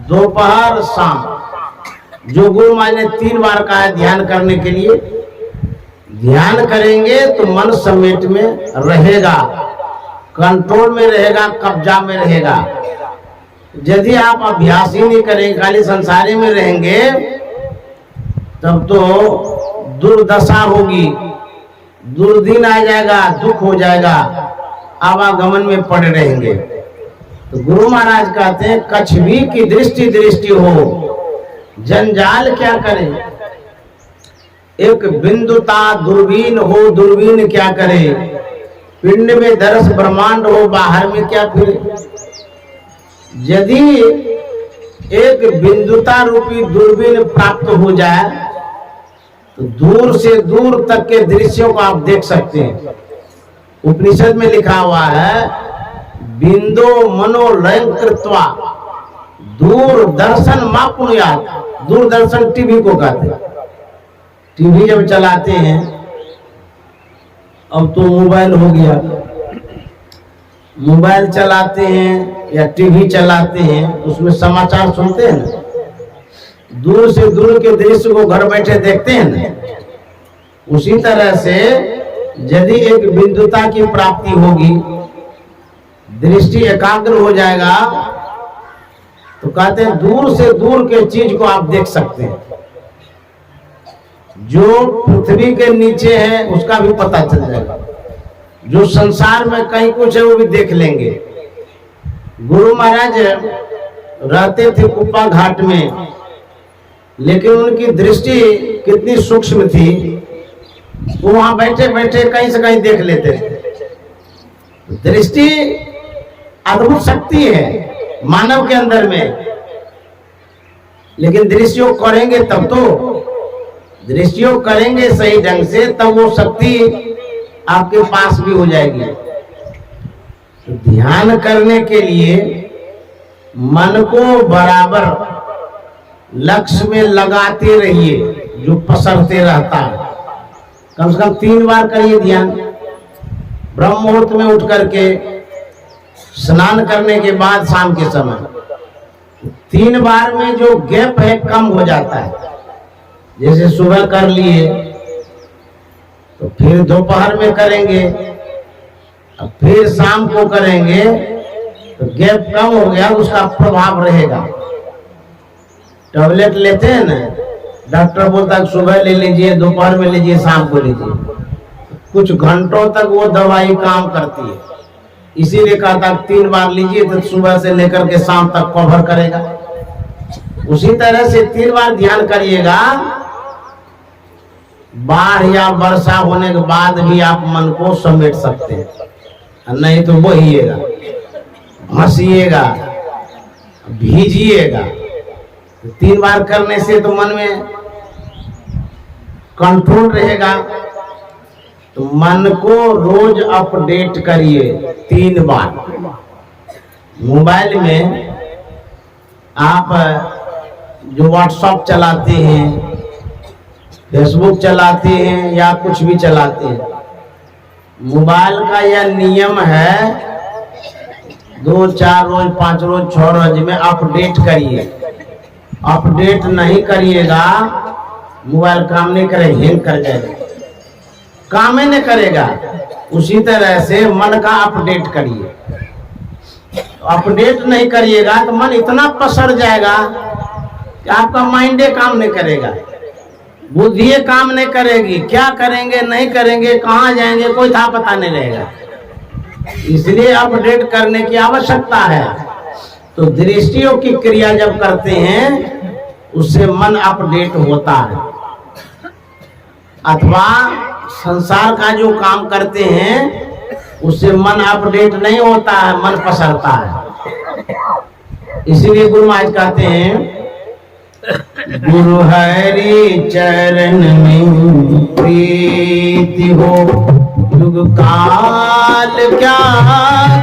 दोपहर शाम जो गुरु महाराज ने 3 बार कहा है ध्यान करने के लिए, ध्यान करेंगे तो मन समेट में रहेगा, कंट्रोल में रहेगा, कब्जा में रहेगा। यदि आप अभ्यास ही नहीं करेंगे, खाली संसारी में रहेंगे, तब तो दुर्दशा होगी, दुर्दिन आ जाएगा, दुख हो जाएगा, आवागमन में पड़े रहेंगे। तो गुरु महाराज कहते हैं कछवी की दृष्टि हो, जंजाल क्या करे, एक बिंदुता दूरबीन हो, दूरबीन क्या करे, पिंड में दरस ब्रह्मांड हो, बाहर में क्या फिरे। यदि एक बिंदुता रूपी दूरबीन प्राप्त हो जाए तो दूर से दूर तक के दृश्यों को आप देख सकते हैं। उपनिषद में लिखा हुआ है, बिंदो मनोलयं कृत्वा दूरदर्शन मापुनुयात। दूरदर्शन टीवी को कहते हैं। टीवी जब चलाते हैं, अब तो मोबाइल हो गया, मोबाइल चलाते हैं या टीवी चलाते हैं, उसमें समाचार सुनते हैं ना, दूर से दूर के दृश्य को घर बैठे देखते हैं ना। उसी तरह से यदि एक बिंदुता की प्राप्ति होगी, दृष्टि एकाग्र हो जाएगा, तो कहते हैं दूर से दूर के चीज को आप देख सकते हैं। जो पृथ्वी के नीचे है उसका भी पता चल जाएगा, जो संसार में कहीं कुछ है वो भी देख लेंगे। गुरु महाराज रहते थे कुप्पा घाट में, लेकिन उनकी दृष्टि कितनी सूक्ष्म थी, वो वहां बैठे बैठे कहीं से कहीं देख लेते थे। दृष्टि अद्भुत शक्ति है मानव के अंदर में, लेकिन दृष्टियोग करेंगे तब तो, दृष्टियोग करेंगे सही ढंग से, तब वो शक्ति आपके पास भी हो जाएगी। तो ध्यान करने के लिए मन को बराबर लक्ष्य में लगाते रहिए, जो पसरते रहता है। कम से कम 3 बार करिए ध्यान। ब्रह्म मुहूर्त में उठ करके, स्नान करने के बाद शाम के समय 3 बार में जो गैप है कम हो जाता है। जैसे सुबह कर लिए तो फिर दोपहर में करेंगे, अब फिर शाम को करेंगे, तो गैप कम हो गया, उसका प्रभाव रहेगा। टैबलेट लेते हैं ना, डॉक्टर बोलता है सुबह ले लीजिए, दोपहर में लीजिए, शाम को लीजिए, कुछ घंटों तक वो दवाई काम करती है। इसीलिए कहता है 3 बार लीजिए तो सुबह से लेकर के शाम तक कवर करेगा। उसी तरह से 3 बार ध्यान करिएगा। बाढ़ या वर्षा होने के बाद भी आप मन को समेट सकते हैं, नहीं तो बहिएगा, हंसिएगा, भीजिएगा। 3 बार करने से तो मन में कंट्रोल रहेगा। तो मन को रोज अपडेट करिए 3 बार। मोबाइल में आप जो व्हाट्सएप चलाते हैं, फेसबुक चलाते हैं या कुछ भी चलाते हैं, मोबाइल का यह नियम है 2, 4 रोज, 5 रोज, 6 रोज में अपडेट करिए। अपडेट नहीं करिएगा, मोबाइल काम नहीं करेगा, हैंग कर जाएगा, काम ही नहीं करेगा। उसी तरह से मन का अपडेट करिए। अपडेट नहीं करिएगा तो मन इतना पसर जाएगा कि आपका माइंडे काम नहीं करेगा, बुद्धि काम नहीं करेगी। क्या करेंगे नहीं करेंगे, कहाँ जाएंगे, कोई था पता नहीं रहेगा। इसलिए अपडेट करने की आवश्यकता है। तो दृष्टियों की क्रिया जब करते हैं उससे मन अपडेट होता है। अथवा संसार का जो काम करते हैं उससे मन अपडेट नहीं होता है, मन पसरता है। इसीलिए गुरु महाराज कहते हैं, गुरु हरि चरण में प्रीति हो, युग काल क्या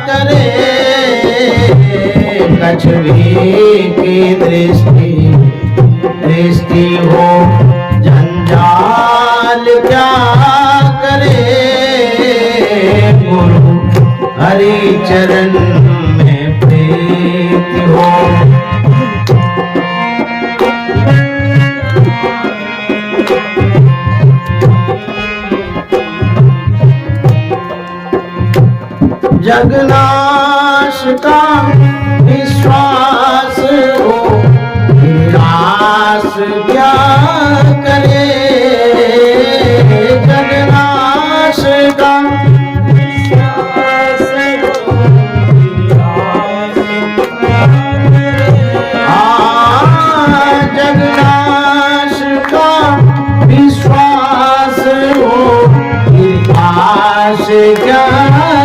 करे, कछुए की दृष्टि हो, जंजाल क्या करे, गुरु हरि चरण में प्रीति हो। जगनाश का विश्वास हो, निराश क्या करे, जगनाश का विश्वास हो, निराश क्या करे, जगनाश का विश्वास हो, निराश क्या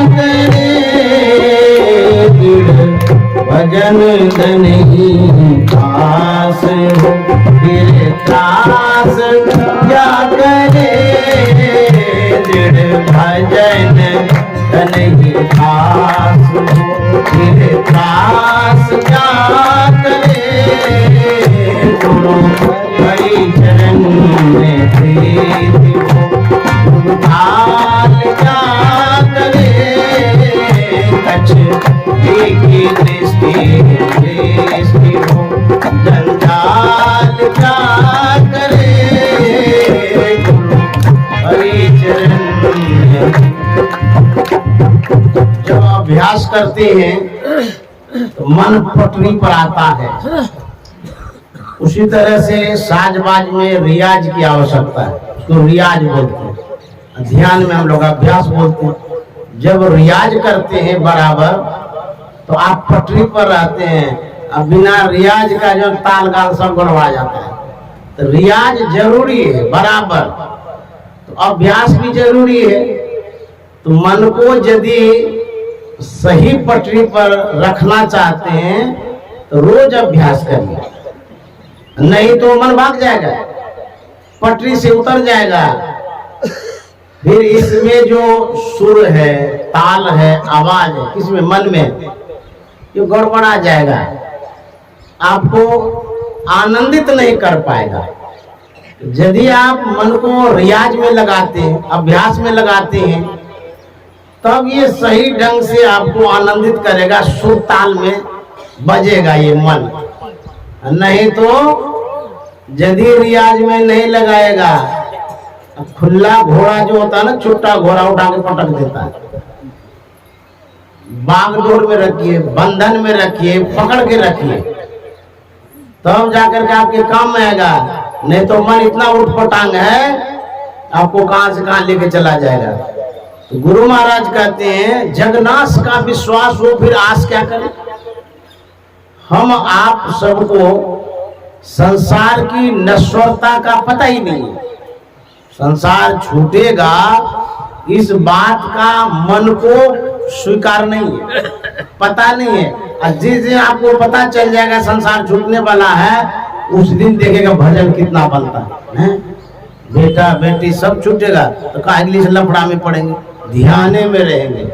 करे, भजन नहीं त्रास हो, फिर त्रास क्या करे, दृढ़ भजन नहीं खास हो, फिर त्रास क्या करे, गुरु हरि चरण में प्रीति हो, गुरु ढाल क्या करे, कछ की दृष्टि दृष्टि हो, जंजाल क्या करे, गुरु हरि चरण में। जब अभ्यास करते हैं तो मन पटरी पर आता है। उसी तरह से साजबाज में रियाज की आवश्यकता है, उसको रियाज बोलते हैं। ध्यान में हम लोग अभ्यास बोलते हैं। जब रियाज करते हैं बराबर तो आप पटरी पर रहते हैं। अब बिना रियाज का जो ताल गाल सब गड़बड़ा जाता है। तो रियाज जरूरी है बराबर, तो अभ्यास भी जरूरी है। तो मन को यदि सही पटरी पर रखना चाहते हैं तो रोज अभ्यास करिए, नहीं तो मन भाग जाएगा, पटरी से उतर जाएगा। फिर इसमें जो सुर है, ताल है, आवाज है, किसमें? मन में, ये गड़बड़ा जाएगा, आपको आनंदित नहीं कर पाएगा। यदि आप मन को रियाज में लगाते हैं, अभ्यास में लगाते हैं, तब ये सही ढंग से आपको आनंदित करेगा, सुर ताल में बजेगा ये मन। नहीं तो यदि रियाज में नहीं लगाएगा, खुला घोड़ा जो होता है ना, छोटा घोड़ा उठा के पटक देता है। बागडोर में रखिए, बंधन में रखिए, पकड़ के रखिए, तब जाकर के आपके काम में आएगा। नहीं तो मन इतना उठपटांग है, आपको कहां से कहां लेके चला जाएगा। तो गुरु महाराज कहते हैं, जगनाश का विश्वास हो फिर आस क्या करें। हम आप सबको संसार की नश्वरता का पता ही नहीं है। संसार छूटेगा इस बात का मन को स्वीकार नहीं है, पता नहीं है। और जिस दिन आपको पता चल जाएगा संसार छूटने वाला है, उस दिन देखेगा भजन कितना बनता है। बेटा बेटी सब छूटेगा तो कागली से लफड़ा में पड़ेंगे, ध्याने में रहेंगे।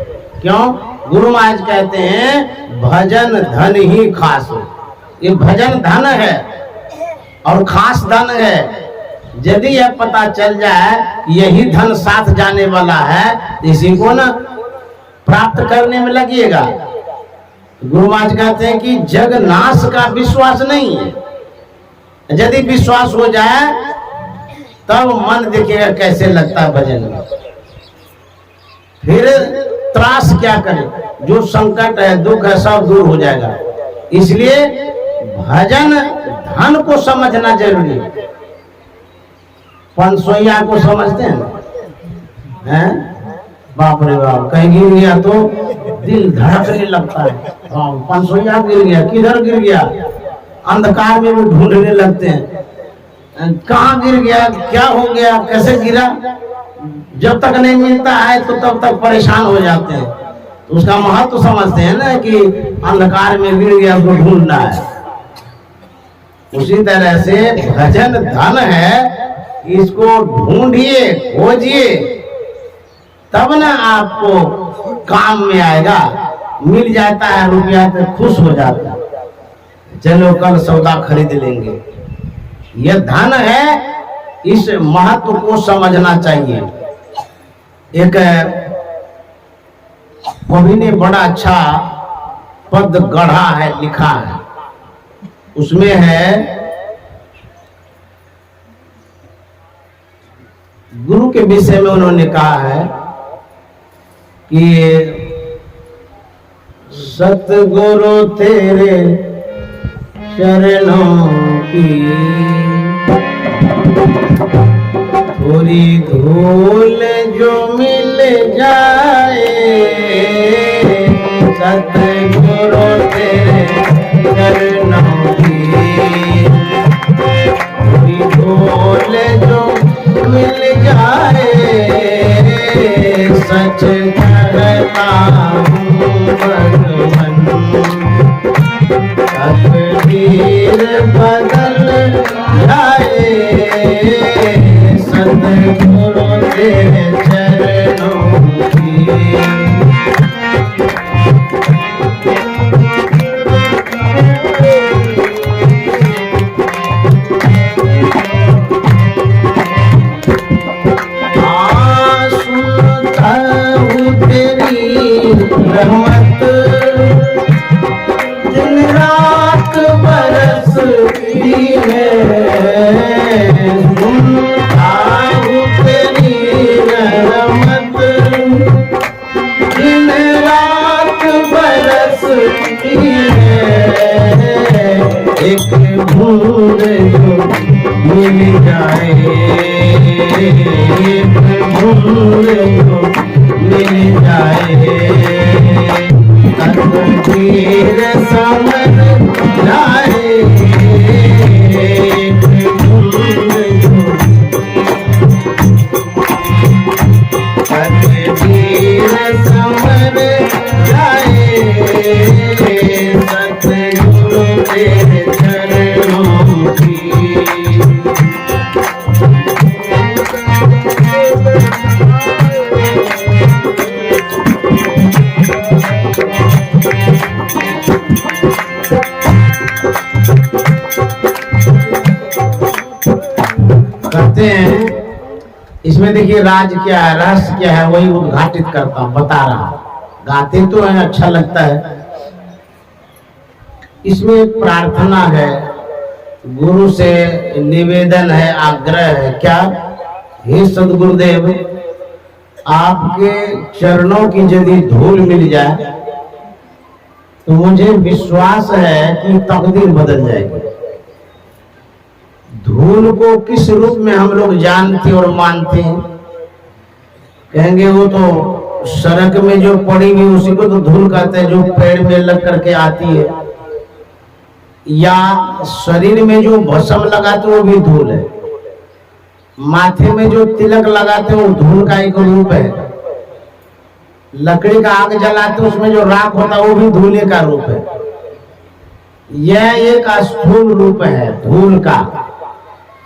क्यों? गुरु महाराज कहते हैं भजन धन ही खास हो। ये भजन धन है और खास धन है। यदि यह पता चल जाए यही धन साथ जाने वाला है, इसी को ना प्राप्त करने में लगिएगा। गुरु महाराज कहते हैं कि जग नाश का विश्वास नहीं है। यदि विश्वास हो जाए तब मन देखिएगा कैसे लगता है भजन में। फिर त्रास क्या करे, जो संकट है, दुख है, सब दूर हो जाएगा। इसलिए भजन धन को समझना जरूरी है। पंचसोइया को समझते हैं? बाप रे बाप, कहीं गिर गया तो दिल धड़कने लगता है। पंचसोइया गिर गया, किधर गिर गया? अंधकार में भी ढूंढने लगते हैं, कहाँ गिर गया, क्या हो गया, कैसे गिरा। जब तक नहीं मिलता है तो तब तक परेशान हो जाते हैं। तो उसका महत्व तो समझते हैं ना कि अंधकार में गिर गया तो ढूंढना है। उसी तरह से भजन धन है, इसको ढूंढिए, खोजिए, तब ना आपको काम में आएगा। मिल जाता है रुपया तो खुश हो जाता है, चलो कल सौदा खरीद लेंगे। यह धन है, इस महत्व को समझना चाहिए। एक कवि ने बड़ा अच्छा पद गढ़ा है, लिखा है। उसमें है गुरु के विषय में उन्होंने कहा है कि सतगुरु तेरे चरणों की थोड़ी धूल जो मिल जाए, सतगुरु तेरे चरणों की थोड़ी धूल जो मिल जाए, सच कहता हूँ भगवन, तकदीर बदल जाए, सतगुरु तेरे चरणों की रहमत दिन रात बरसती है। तेरी रहमत दिन रात बरसती है। एक बूंद जो मिल जाए, एक बूंद जो मिल जाए, तकदीर समझ जाए। एक बूंद जो तकदीर समझ जाए, सतगुरु तेरे चरणों की। कहते हैं इसमें देखिए राज क्या है, रहस्य क्या है, वही उद्घाटित करता हूं, बता रहा हूं। गाते तो है, अच्छा लगता है। इसमें एक प्रार्थना है, गुरु से निवेदन है, आग्रह है। क्या? हे सदगुरुदेव, आपके चरणों की यदि धूल मिल जाए तो मुझे विश्वास है कि तकदीर बदल जाएगी। धूल को किस रूप में हम लोग जानते और मानते हैं? कहेंगे वो तो सड़क में जो पड़ी हुई उसी को तो धूल कहते हैं, जो पेड़ में लग करके आती है। या शरीर में जो भस्म लगाते वो भी धूल है। माथे में जो तिलक लगाते वो धूल का एक रूप है। लकड़ी का आग जलाते उसमें जो राख होता है वो भी धूले का रूप है। यह एक स्थूल रूप है धूल का।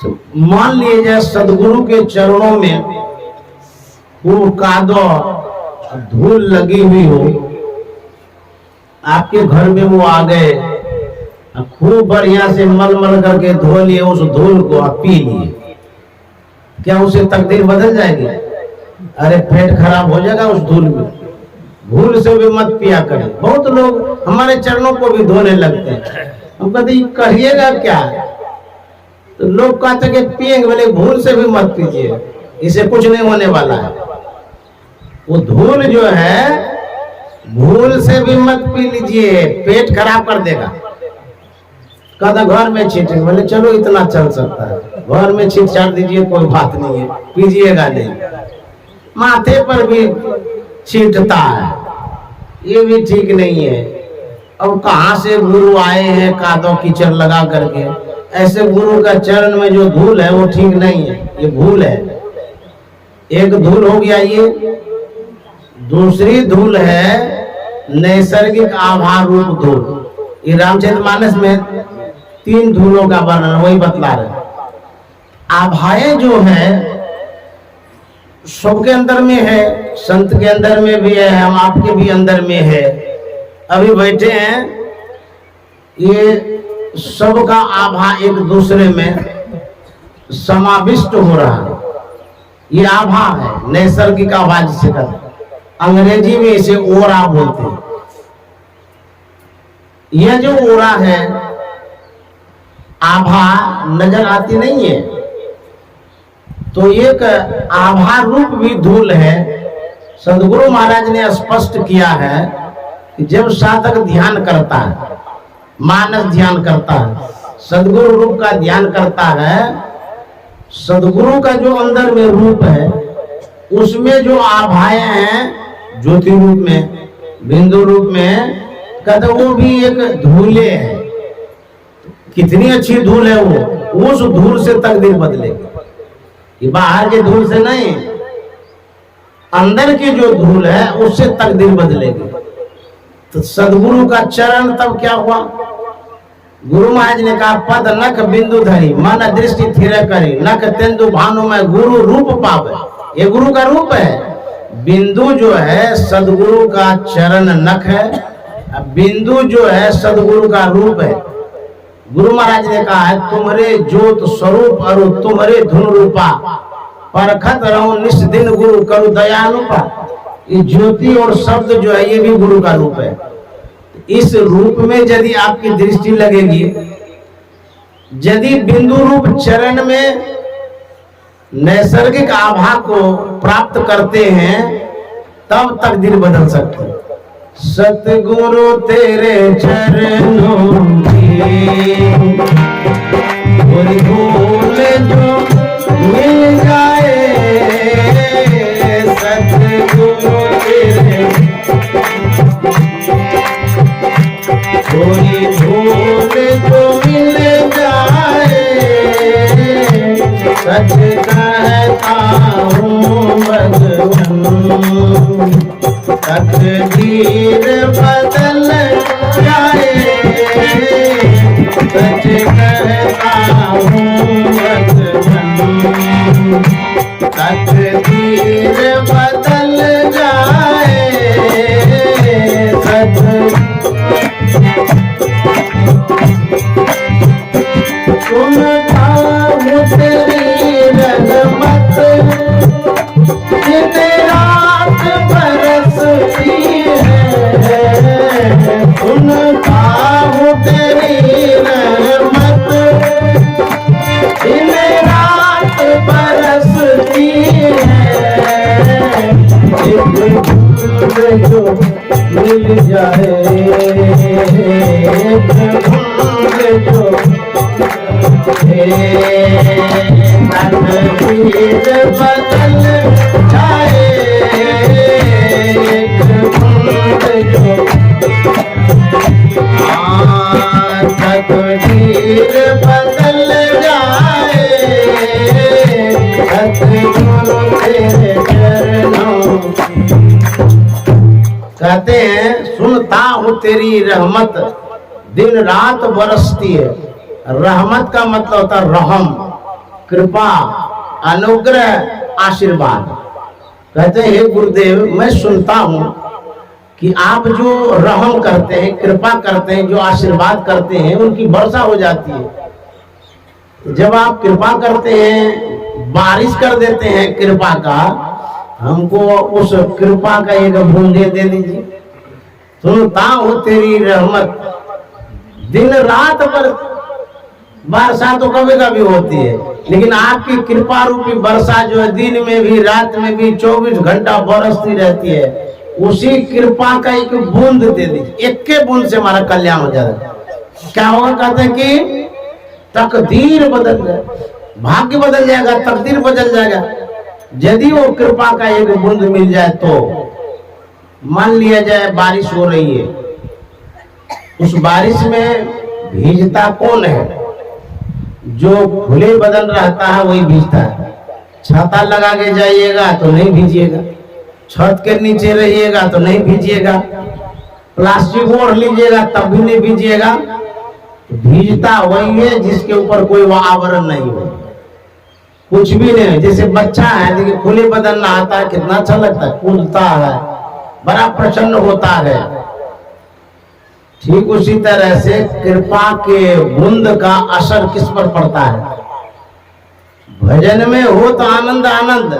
तो मान लीजिए सदगुरु के चरणों में खूब कादो धूल लगी हुई हो, आपके घर में वो आ गए, खूब बढ़िया से मल करके धो लिए उस धूल को, आप पी लिए, क्या उसे तकदीर बदल जाएगी? अरे पेट खराब हो जाएगा उस धूल में। भूल से भी मत पिया करें। बहुत लोग हमारे चरणों को भी धोने लगते हैं। हम कहते कहिएगा क्या? तो लोग कहते कि पिएंगे, बोले भूल से भी मत पीजिए, इसे कुछ नहीं होने वाला है। वो धूल जो है भूल से भी मत पी लीजिए, पेट खराब कर देगा। कहता घर में छींटे, बोले चलो इतना चल सकता है, घर में छींट छाट दीजिए, कोई बात नहीं है, पीजिएगा नहीं। माथे पर भी छींटता है, ये भी ठीक नहीं है। अब कहाँ से गुरु आए हैं कादो कीचड़ लगा करके? ऐसे गुरु का चरण में जो धूल है वो ठीक नहीं है, ये भूल है। एक धूल हो गया ये। दूसरी धूल है नैसर्गिक आभार रूप धूल। ये रामचरितमानस में 3 धूलों का वर्णन वही बतला रहे। आभाएं जो है सबके अंदर में है, संत के अंदर में भी है, हम आपके भी अंदर में है। अभी बैठे हैं, ये सबका आभा एक दूसरे में समाविष्ट हो रहा है। ये आभा है, नैसर्गिक आभा जिसे कहते हैं। अंग्रेजी में इसे ओरा बोलते हैं। यह जो ओरा है, आभा नजर आती नहीं है, तो एक आभा रूप भी धूल है। सदगुरु महाराज ने स्पष्ट किया है कि जब साधक ध्यान करता है, मानस ध्यान करता है, सदगुरु रूप का ध्यान करता है, सदगुरु का जो अंदर में रूप है उसमें जो आभाएं हैं ज्योति रूप में, बिंदु रूप में, कहते वो भी एक धूले है। कितनी अच्छी धूल है वो, उस धूल से तकदीर बदलेगी। ये बाहर के धूल से नहीं, अंदर की जो धूल है उससे तकदीर बदलेगी। तो सदगुरु का चरण तब क्या हुआ? गुरु महाराज ने कहा पद नख बिंदु धरी, मन दृष्टि थिर करी, नख तेंदु भानु में गुरु रूप पावे। ये गुरु का रूप है। बिंदु जो है सदगुरु का चरण नख है, बिंदु जो है सदगुरु का रूप है। गुरु महाराज ने कहा है तुम्हारे ज्योत स्वरूप और तुम्हारे धुन रूपा, परखत रहो निष्ठ दिन गुरु करु दयानुपा। ये ज्योति और शब्द जो है ये भी गुरु का रूप है। इस रूप में यदि आपकी दृष्टि लगेगी, यदि बिंदु रूप चरण में नैसर्गिक आभा को प्राप्त करते हैं तब तकदीर बदल सकती है। सतगुरु तेरे चरणों की कोई भूल जो मिल जाए, सतगुरु तेरे कोई भूल जो मिल जाए, सच कहता हूँ भगवान, तकदीर बदल जाए, सच कहता हूँ भगवान, तकदीर बदल जाए, सच सुनता हूँ तेरी रहमत दिन रात बरसती है, सुनता हूँ तेरी रहमत दिन रात बरसती है, एक बूंद जो मिल जाए, एक बूंद जो तकदीर बदल जाए, एक बूंद जो तकदीर बदल जाए, सतगुरु तेरे चरणों। कहते हैं सुनता हूँ तेरी रहमत दिन रात बरसती है। रहमत का मतलब होता है रहम, कृपा, अनुग्रह, आशीर्वाद। कहते हैं हे गुरुदेव, मैं सुनता हूँ कि आप जो रहम करते हैं, कृपा करते हैं, जो आशीर्वाद करते हैं, उनकी वर्षा हो जाती है। जब आप कृपा करते हैं, बारिश कर देते हैं कृपा का, हमको उस कृपा का एक बूंदे दे दीजिए। सुनता हूँ तेरी रहमत दिन रात पर, वर्षा तो कभी कभी होती है, लेकिन आपकी कृपा रूपी वर्षा जो है दिन में भी रात में भी 24 घंटा बरसती रहती है। उसी कृपा का एक बूंद दे दीजिए, एक के बूंद से हमारा कल्याण हो जाएगा। क्या होगा? कहते हैं कि तकदीर बदल जाए, भाग्य बदल जाएगा, तकदीर बदल जाएगा यदि वो कृपा का एक बूंद मिल जाए। तो मान लिया जाए बारिश हो रही है, उस बारिश में भीजता कौन है? जो खुले बदन रहता है वही भीजता है। छाता लगा के जाइएगा तो नहीं भीजिएगा, छत के नीचे रहिएगा तो नहीं भीजिएगा, प्लास्टिक ओढ़ लीजिएगा तब भी नहीं भीजिएगा। भीजता वही है जिसके ऊपर कोई आवरण नहीं हो, कुछ भी नहीं है। जैसे बच्चा है, देखिए खुले बदन नहाता है, कितना अच्छा लगता है, कूदता है, बड़ा प्रसन्न होता है। ठीक उसी तरह से कृपा के बूंद का असर किस पर पड़ता है? भजन में हो तो आनंद आनंद,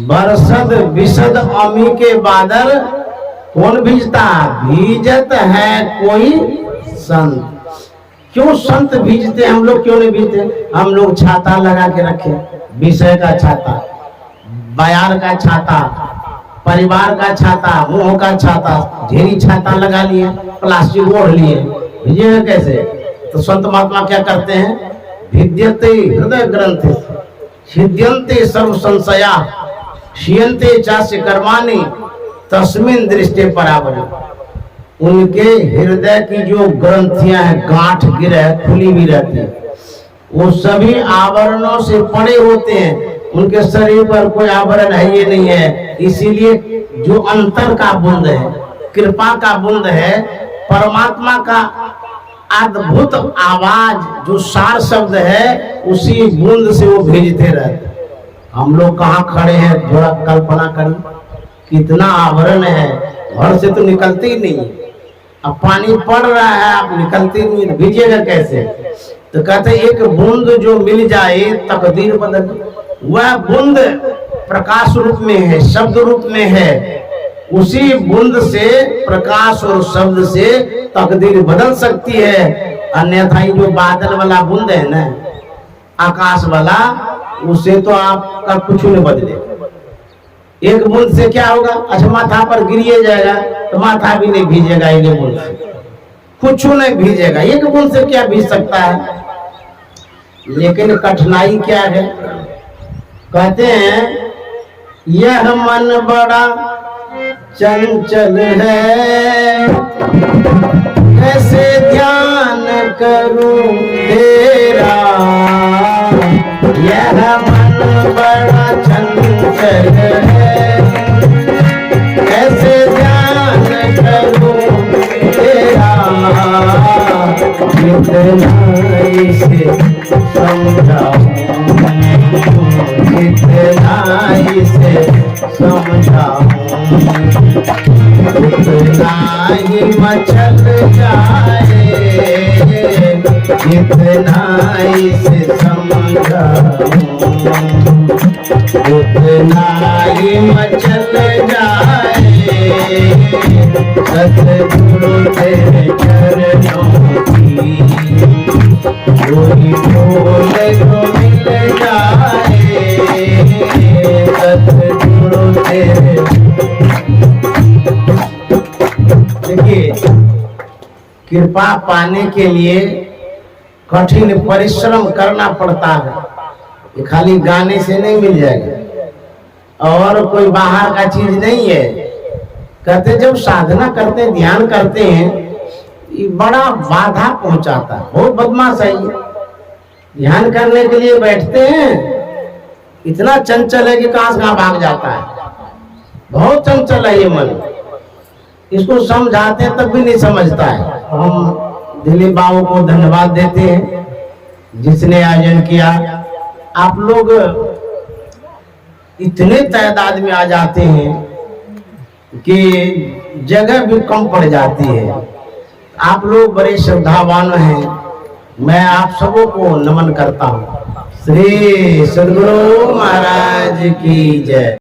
बरसद विशद अमी के बादल कौन भीजता? भीजत है कोई संत। क्यों संत भीजते, हम लोग क्यों नहीं भीजते? हम लोग छाता लगा के रखे, विषय का छाता, बयार का छाता, परिवार का छाता, मुंह का छाता, ढेरी छाता लगा लिए, प्लास्टिक ओढ़ लिए, भीजेगा कैसे? तो संत महात्मा क्या करते हैं? भिद्यते हृदय ग्रंथि छिद्यन्ते सर्व संशया क्षीयन्ते चास्य कर्माणि तस्मिन् दृष्टे परावरे। उनके हृदय की जो ग्रंथियां हैं, गांठ गिरे खुली भी रहती है, वो सभी आवरणों से पड़े होते हैं। उनके शरीर पर कोई आवरण है ये नहीं है। इसीलिए जो अंतर का बूंद है, कृपा का बूंद है, परमात्मा का अद्भुत आवाज जो सार शब्द है, उसी बूंद से वो भेजते रहते। हम लोग कहाँ खड़े हैं, थोड़ा कल्पना करें, कितना आवरण है, घर से तो निकलते ही नहीं। अब पानी पड़ रहा है, आप निकलते नहीं, भीजिएगा कैसे? तो कहते एक बूंद जो मिल जाए तकदीर बदल। वह बूंद प्रकाश रूप में है, शब्द रूप में है, उसी बूंद से, प्रकाश और शब्द से तकदीर बदल सकती है। अन्यथा ये जो बादल वाला बूंद है ना, आकाश वाला, उससे तो आपका कुछ नहीं बदले। एक बूंद से क्या होगा? अच्छा माथा पर गिरिए जाएगा तो माथा भी नहीं भीजेगा, एक बूंद से कुछ नहीं भीजेगा। एक बूंद से क्या भीज सकता है? लेकिन कठिनाई क्या है? कहते हैं यह मन बड़ा चंचल है, कैसे ध्यान करूं तेरा। यह मन बड़ा चंचल है, कैसे ध्यान करूं तेरा। कितना इसे समझाऊं, कितना इसे समझाऊं, कितना ही मचल जाए, कितना इसे समझाऊं, कितना ही मचल जाए। सतगुरु तेरे चरणों की कोई फूल को मिल जाए। सतगुरु तेरे, देखिए कृपा पाने के लिए कठिन परिश्रम करना पड़ता है। ये खाली गाने से नहीं मिल जाएगा और कोई बाहर का चीज नहीं है। कहते जब साधना करते हैं, ध्यान करते हैं, ये बड़ा बाधा पहुंचाता है, बहुत बदमाश है ये। ध्यान करने के लिए बैठते हैं, इतना चंचल है कि कहां से कहां भाग जाता है। बहुत चंचल है ये मन, इसको समझाते हैं तब भी नहीं समझता है। हम दिलीप बाबू को धन्यवाद देते हैं जिसने आयोजन किया। आप लोग इतने तादाद में आ जाते हैं कि जगह भी कम पड़ जाती है। आप लोग बड़े श्रद्धावान हैं, मैं आप सबों को नमन करता हूँ। श्री सद्गुरु महाराज की जय।